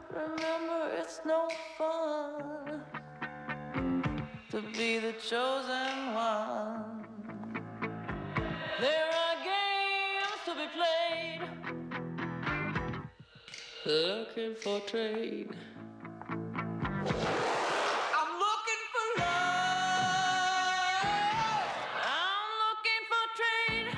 Remember, it's no fun to be the chosen one. There are games to be played, looking for trade. I'm looking for love. I'm looking for trade.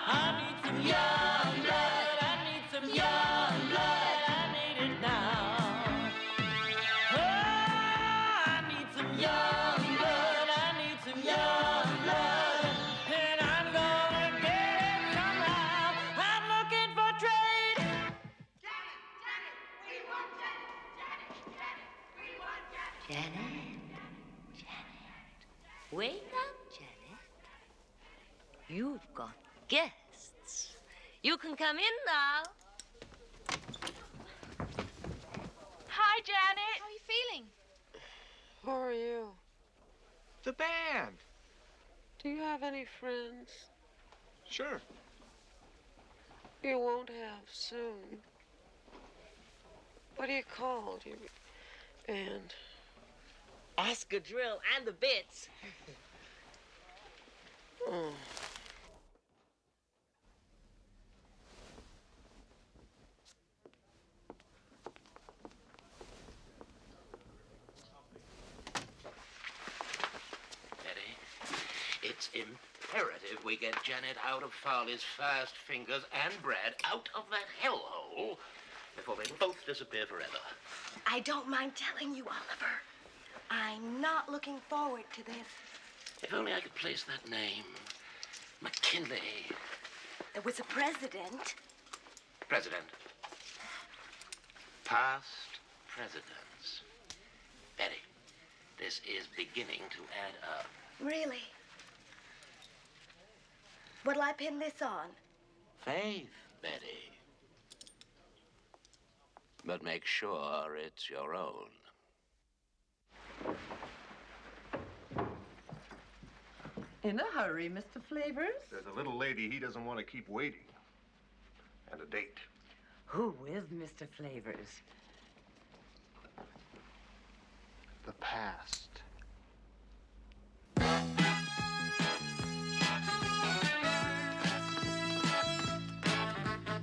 I need some young blood. I need some young blood. I need it now. Oh, I need some young blood. I need some young blood. And I'm gonna get it somehow. I'm looking for trade. Janet, wake up, Janet. You've got guests. You can come in now. Hi, Janet. How are you feeling? Who are you? The band. Do you have any friends? Sure. You won't have soon. What are you called, your band? Oscar Drill and the Bits. Oh. It's imperative we get Janet out of Farley's fast fingers and Brad out of that hellhole before they both disappear forever. I don't mind telling you, Oliver. I'm not looking forward to this. If only I could place that name. McKinley. There was a president. President. Past presidents. Betty, this is beginning to add up. Really? What'll I pin this on? Faith, Betty. But make sure it's your own. In a hurry, Mr. Flavors? There's a little lady he doesn't want to keep waiting. And a date. Who is Mr. Flavors? The past.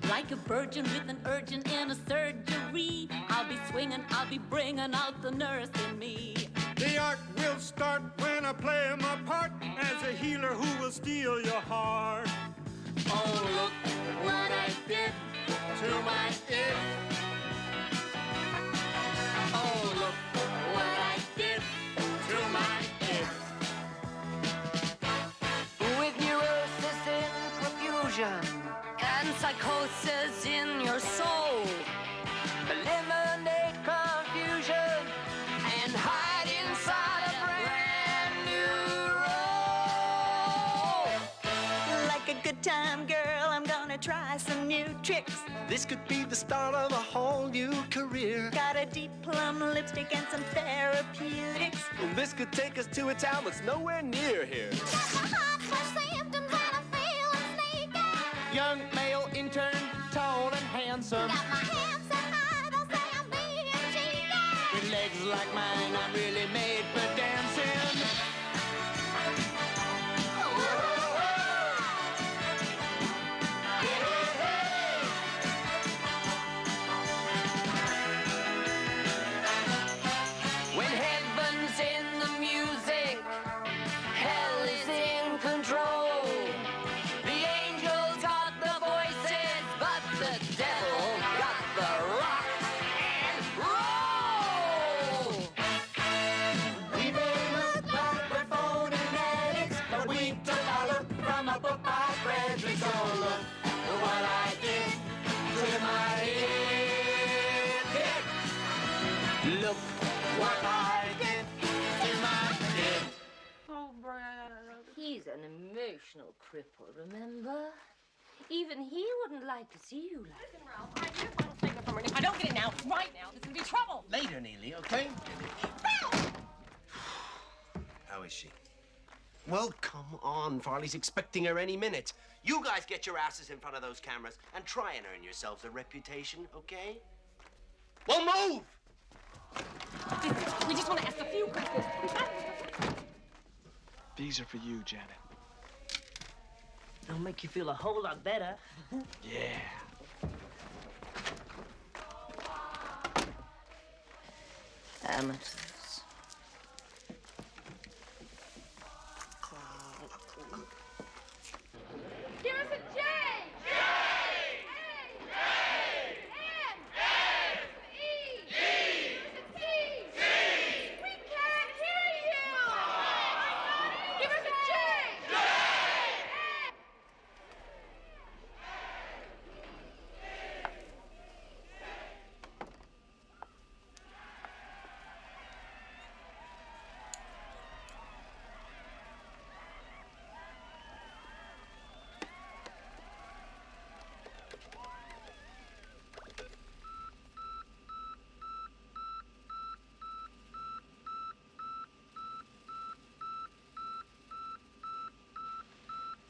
Like a virgin with an urgent in a surgery, I'll be swinging, I'll be bringing out the nurse in me. The art will start when I play my part as a healer who will steal your heart. Oh, look what I did to my it. Oh, look what I did to my it. With neurosis in confusion and psychosis in your soul, eliminate confusion and hide inside a brand new role. Like a good time girl, I'm gonna try some new tricks. This could be the start of a whole new career. Got a deep plum lipstick and some therapeutics. And this could take us to a town that's nowhere near here. Young male intern, tall and handsome. Got my hands so high, don't say I'm being cheeky. With legs like mine, I'm really made for dancing. When heaven's in the music, hell is in control. The angels got the voices, but the devil got the rock and roll. We may look like we're phony addicts, but we took our look from a book by Frederick. So look what I did to my head. Look what I did to my head. Oh, Brad. He's an emotional cripple, remember? Even he wouldn't like to see you like Listen, Ralph, I need a final statement from her. If I don't get it now, right now, there's gonna be trouble. Later, Neely, okay? How is she? Well, come on. Farley's expecting her any minute. You guys get your asses in front of those cameras and try and earn yourselves a reputation, okay? Well, move! We just want to ask a few questions. These are for you, Janet. They'll make you feel a whole lot better. Yeah. Amateurs. Give us a J! J! A! A! M! S! E! G! Give us a T! T! We can't hear you! Give us a J! J!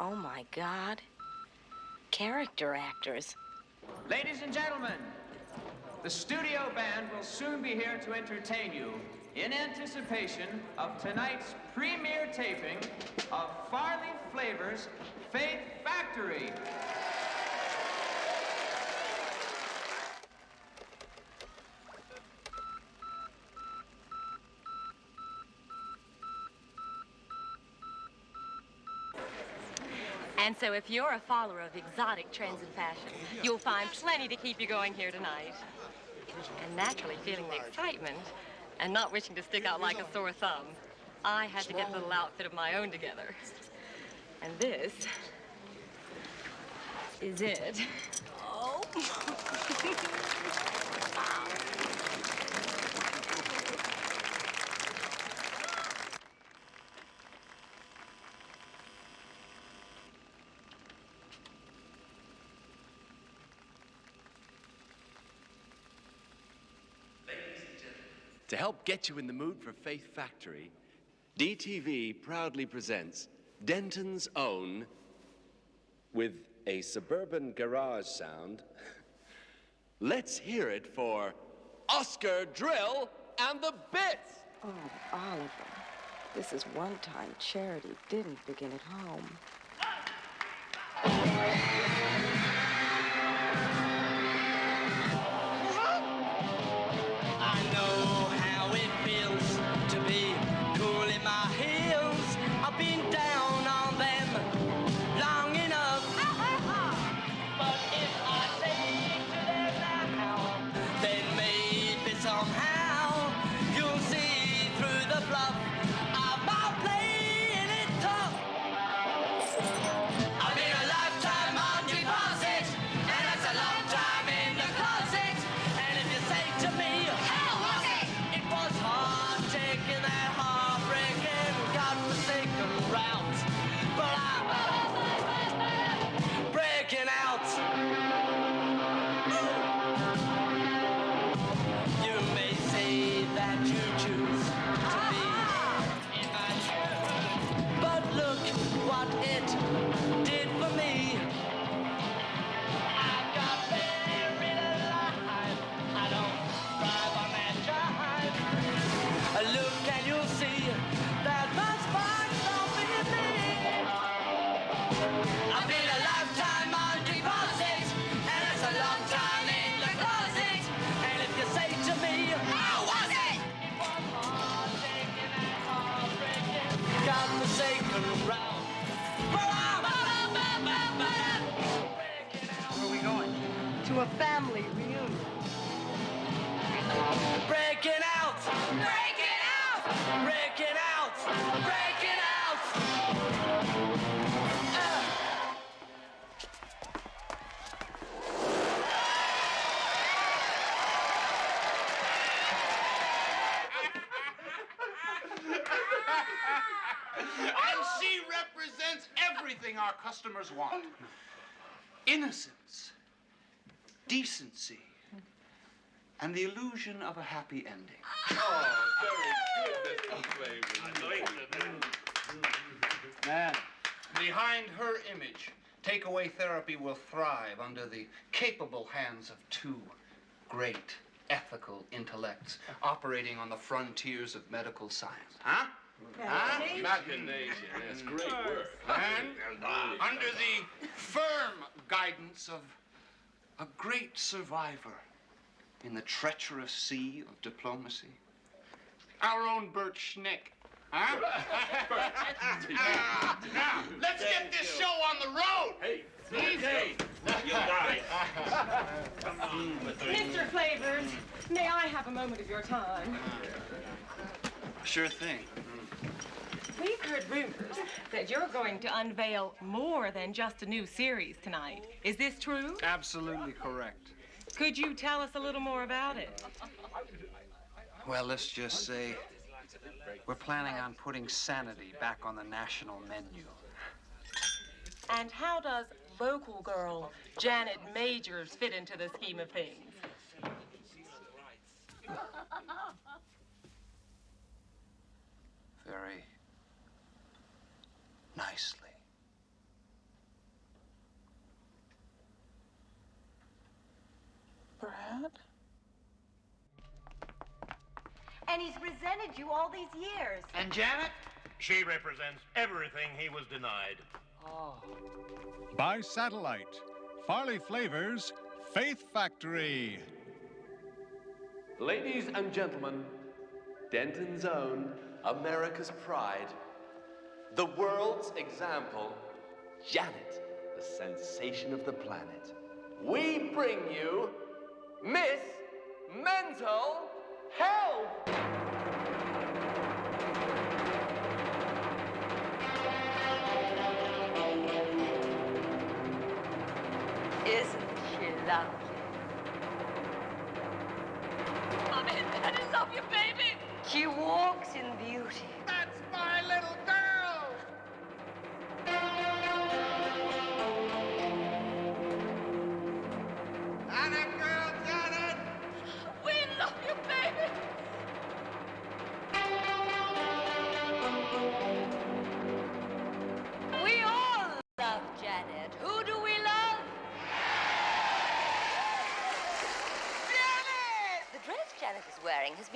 Oh my God. Character actors. Ladies and gentlemen, the studio band will soon be here to entertain you in anticipation of tonight's premiere taping of Farley Flavors' Faith Factory. And so if you're a follower of exotic trends and fashion, you'll find plenty to keep you going here tonight. And naturally feeling the excitement and not wishing to stick out like a sore thumb, I had to get a little outfit of my own together. And this is it. Oh. To help get you in the mood for Faith Factory, DTV proudly presents Denton's own, with a suburban garage sound. Let's hear it for Oscar Drill and the Bits! Oh, Oliver, this is one time charity didn't begin at home. I know how it feels to be cool in my heels. I've been down on them long enough. But if I take to them now, then maybe somehow you'll see through the bluff. I'm not playing it tough. I've been a lifetime on deposit, and that's a long time in the closet. And if you say to me, how was it? It was hard taking that heartbreaking, godforsaken route. But I'm breaking out. You may say that you choose to be in my shoes, but look what it did for me. I've got buried alive. I don't drive on that drive. Look and you'll see that my sparks don't be me. I've been a lifetime on deposit, and it's a long time in the closet. And if you say to me, how was it? It was hard taking that heartbreaking, godforsaken route. But Where are we going? To a family reunion. breaking out, breaking out, breaking out, breaking out. And she represents everything our customers want. Innocence, decency, and the illusion of a happy ending. Oh, very good, Mr. Flavors. Man, behind her image, takeaway therapy will thrive under the capable hands of two great ethical intellects operating on the frontiers of medical science. Huh? Huh? Machination, that's great work. And under the firm guidance of a great survivor in the treacherous sea of diplomacy, our own Bert Schnick. Huh? Now, let's get this show on the road. Hey, easy. You'll die. Come on, Mr. Flavors, may I have a moment of your time? Sure thing. We've heard rumors that you're going to unveil more than just a new series tonight. Is this true? Absolutely correct. Could you tell us a little more about it? Well, let's just say we're planning on putting sanity back on the national menu. And how does local girl Janet Majors fit into the scheme of things? Very nicely. Brad? And he's resented you all these years. And Janet? She represents everything he was denied. Oh. By satellite, Farley Flavors, Faith Factory. Ladies and gentlemen, Denton's own, America's pride, the world's example, Janet, the sensation of the planet. We bring you Miss Mental Health! Isn't she lovely? Mommy, that is of you, baby. She walks in beauty. That's my little girl! That girl, Janet! We love you, baby.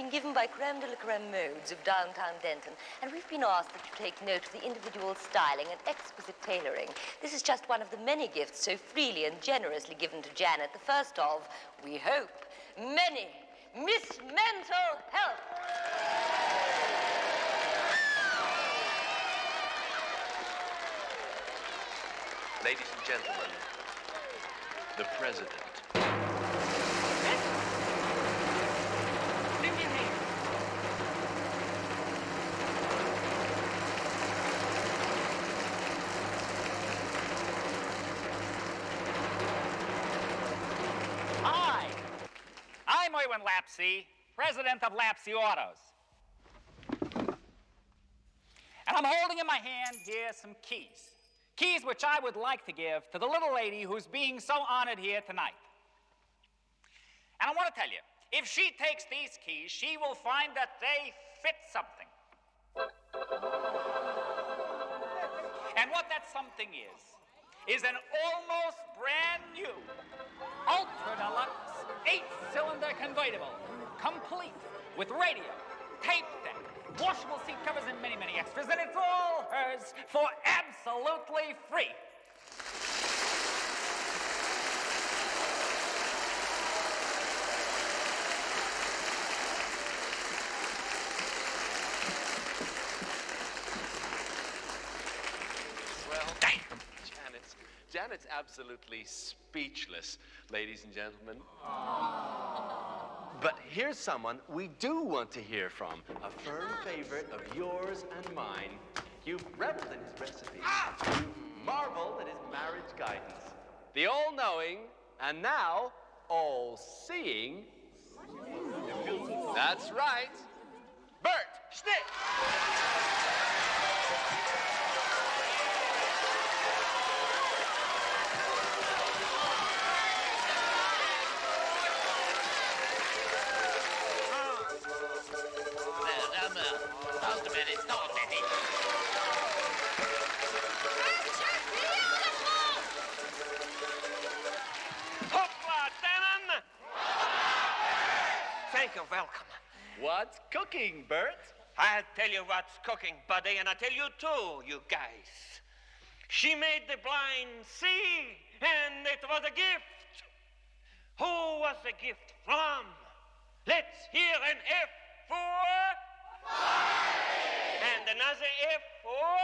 been given by creme de la creme modes of downtown Denton, and we've been asked that you take note of the individual styling and exquisite tailoring. This is just one of the many gifts so freely and generously given to Janet, the first of, we hope, many Miss Mental Health. Ladies and gentlemen, the president. Hi, I'm Erwin Lapsey, president of Lapsey Autos. And I'm holding in my hand here some keys. Keys which I would like to give to the little lady who's being so honored here tonight. And I want to tell you, if she takes these keys, she will find that they fit something. And what that something is an almost brand new, ultra deluxe, 8-cylinder convertible, complete with radio, tape deck, washable seat covers, and many, many extras, and it's all hers for absolutely free. Well, Janet's absolutely speechless, ladies and gentlemen. But here's someone we do want to hear from, a firm favorite of yours and mine. You've reveled in his recipes. You've marveled at his marriage guidance. The all-knowing, and now all-seeing. That's right, Bert Schnitt. Thank you, welcome. What's cooking, Bert? I'll tell you what's cooking, buddy, and I'll tell you too, you guys. She made the blind see, and it was a gift. Who was the gift from? Let's hear an F for... And another F for...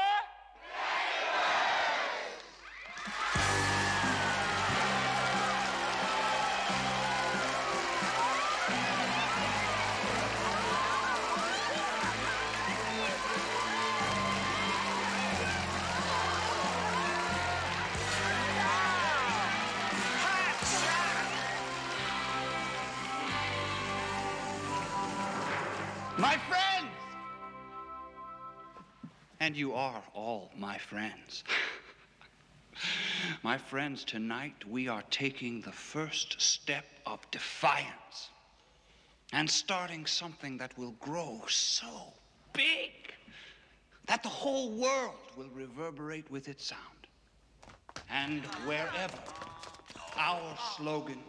My friends! And you are all my friends. My friends, tonight we are taking the first step of defiance and starting something that will grow so big that the whole world will reverberate with its sound. And wherever our slogan,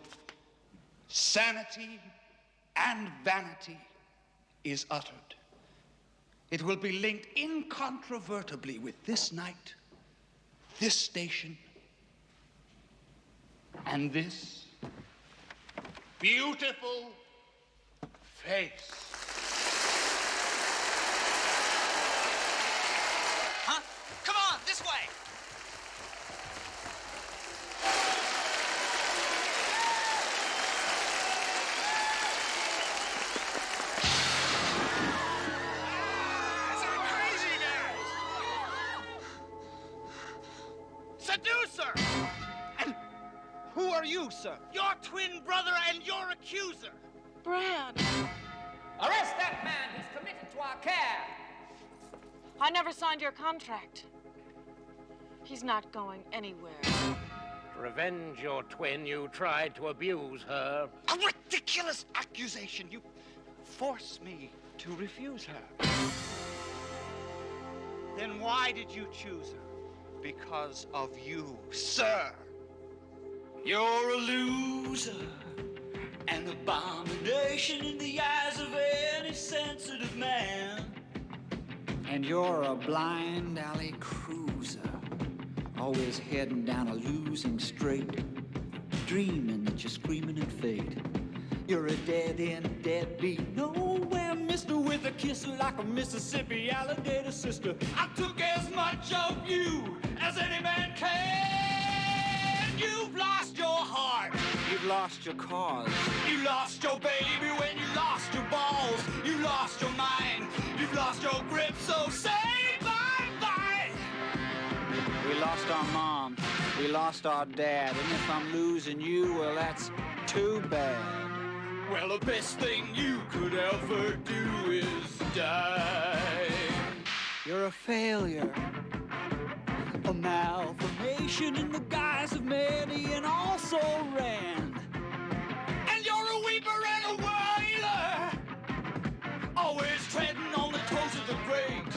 sanity and vanity, is uttered, it will be linked incontrovertibly with this night, this station, and this beautiful face. Huh? Come on, this way! Seducer! And who are you, sir? Your twin brother and your accuser. Brad. Arrest that man. He's committed to our care. I never signed your contract. He's not going anywhere. To revenge your twin, you tried to abuse her. A ridiculous accusation. You forced me to refuse her. Then why did you choose her? Because of you, sir. You're a loser. an abomination in the eyes of any sensitive man. And you're a blind alley cruiser, always heading down a losing straight, dreaming that you're screaming at fate. You're a dead-end deadbeat, nowhere mister, with a kiss like a Mississippi alligator sister. I took as much of you as any man can. You've lost your heart. You've lost your cause. You lost your baby when you lost your balls. You lost your mind. You've lost your grip, so say bye-bye. We lost our mom. We lost our dad. And if I'm losing you, well, that's too bad. Well, the best thing you could ever do is die. You're a failure, a malformation in the guise of many and also ran. And you're a weeper and a wailer, always treading on the toes of the great,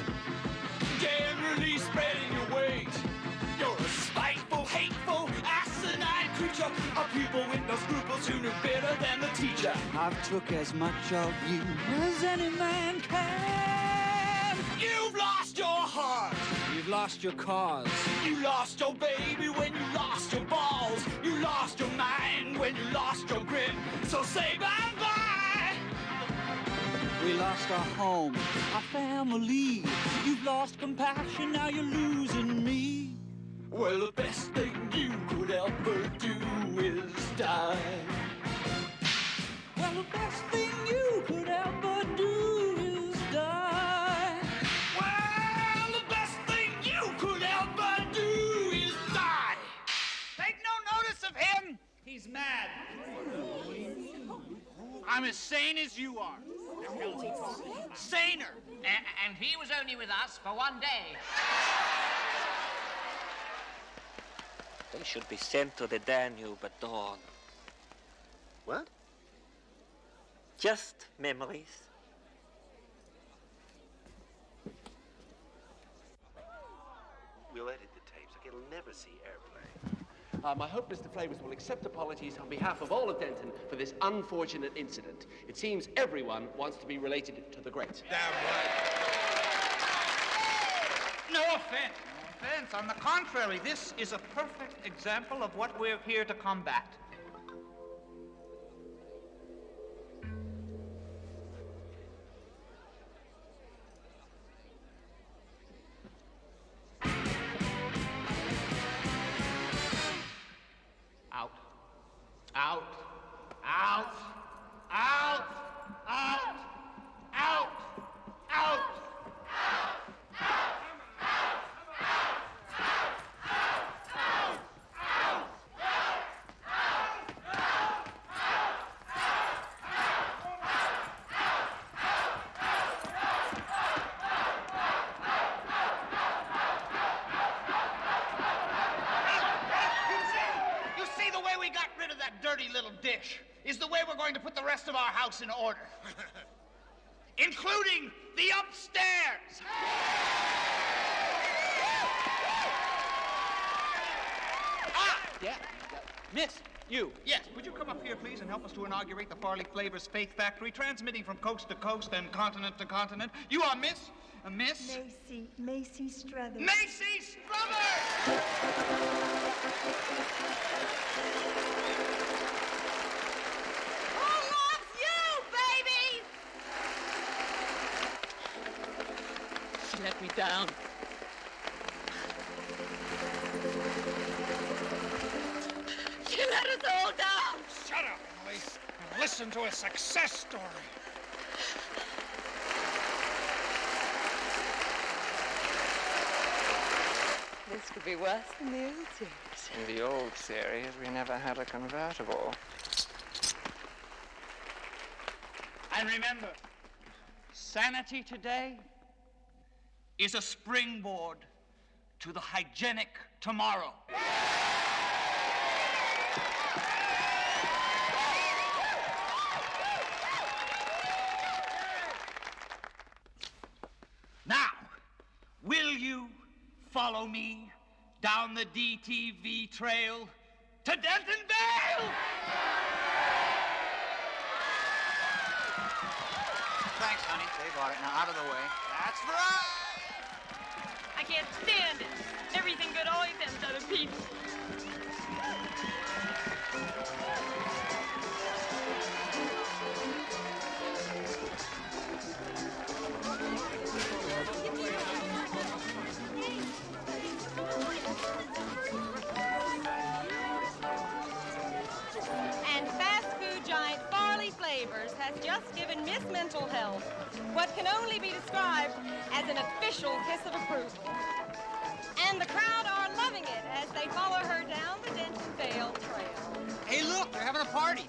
generally spreading your weight. You're a spiteful, hateful, asinine creature, a pupil with no scruples who knew better than the teacher. I've took as much of you as any man can. You've lost your heart. You've lost your cause. You lost your baby when you lost your balls. You lost your mind when you lost your grip. So say bye-bye. We lost our home, our family. You've lost compassion, now you're losing me. Well, the best thing you could ever do is die. Well, the best thing you could ever do is die. Well, the best thing you could ever do is die. Take no notice of him. He's mad. I'm as sane as you are. Saner. And he was only with us for one day. They should be sent to the Danube at dawn. What? Just memories. We'll edit the tapes, okay? It'll never see airplay. I hope Mr. Flavors will accept apologies on behalf of all of Denton for this unfortunate incident. It seems everyone wants to be related to the great. Damn right. No offense. No offense. On the contrary, this is a perfect example of what we're here to combat. Out. Out. Out. Out. Out. Out. Out. You see, the way we got rid of that dirty little dish is the way we're going to put the rest of our house in order. Including the upstairs. Yeah. Miss, you. Yes, would you come up here, please, and help us to inaugurate the Farley Flavors Faith Factory, transmitting from coast to coast and continent to continent. You are Miss Macy Struthers. Macy Struthers! Who loves you, baby? She let me down. She let us all down. Shut up, Emily, and listen to a success story. This could be worse than the old series. In the old series, we never had a convertible. And remember, sanity today is a springboard to the hygienic tomorrow. Now, will you follow me down the DTV trail to Denton Vale? got it. Now, out of the way. That's right! I can't stand it. Everything good always ends out of people. And fast food giant Farley Flavors has just given Miss Mental Health what can only be described as an official kiss of approval. And the crowd are loving it as they follow her down the Denton Vale Trail. Hey, look, they're having a party.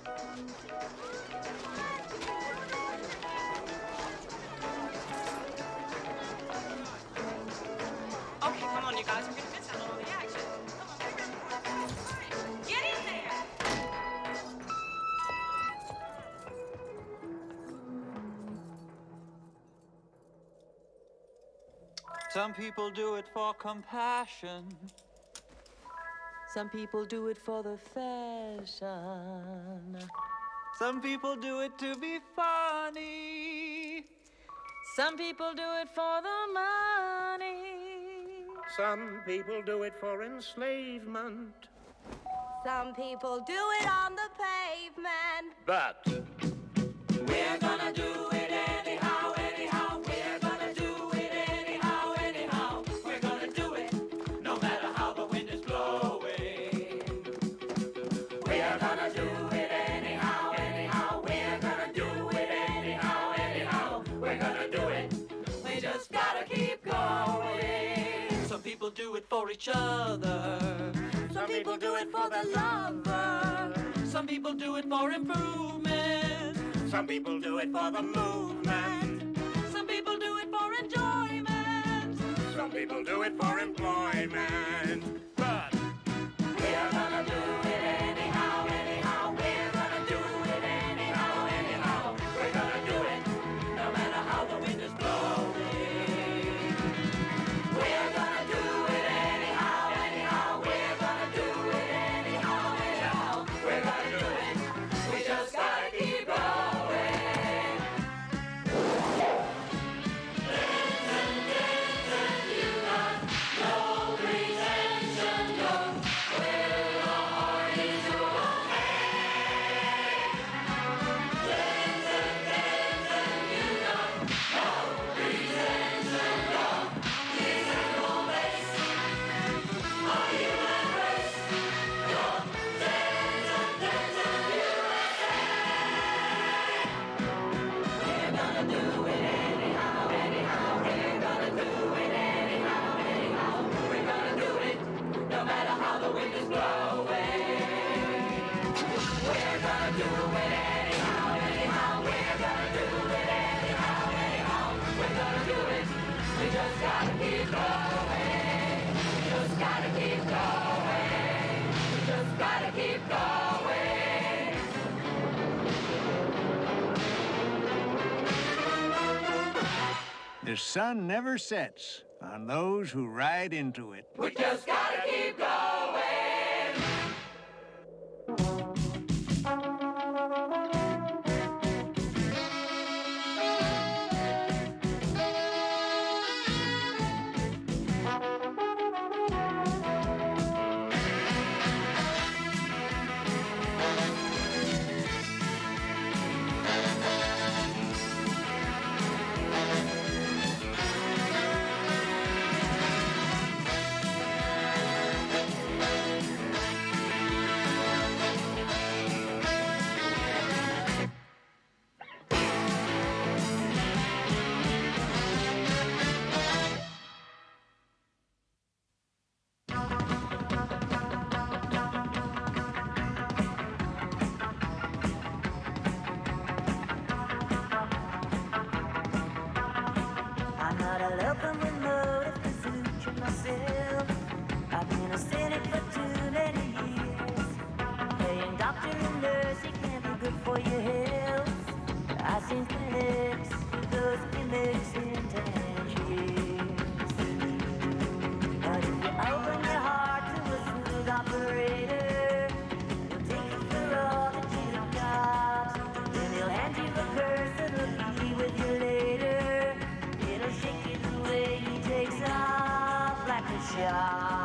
Okay, come on, you guys. We're gonna miss out on all the action. Come on, hurry. Get in there. Some people do it for compassion. Some people do it for the fashion. Some people do it to be funny. Some people do it for the money. Some people do it for enslavement. Some people do it on the pavement. But we're gonna do it anyhow, anyhow. We're gonna do it anyhow, anyhow. We're gonna do it no matter how the wind is blowing. We're gonna do it anyhow, anyhow. We're gonna do it anyhow, anyhow. We're gonna do it. We just gotta keep going. Some people do it for each other. Some people do it for the lover. Some people do it for improvement. some people do it for the movement. Some people do it for enjoyment. Some people do it for employment. But we're gonna do it anyhow, anyhow. We're gonna do it anyhow, anyhow. We're gonna do it no matter how the wind is blowing. We're gonna do it anyhow, anyhow. We're gonna do it anyhow, anyhow. We're gonna do it. We just gotta keep going. The sun never sets on those who ride into it. We just gotta keep going. I'm not a local with motive to suit you myself. I've been a cynic for too many years. Playing doctor and nurse, it can't be good for your health. I've seen clinics with those gimmicks in Tangiers. But if you open your heart to a smooth operator, he'll take you through all that you've got. Then he'll hand you a curse that'll be with you later. job.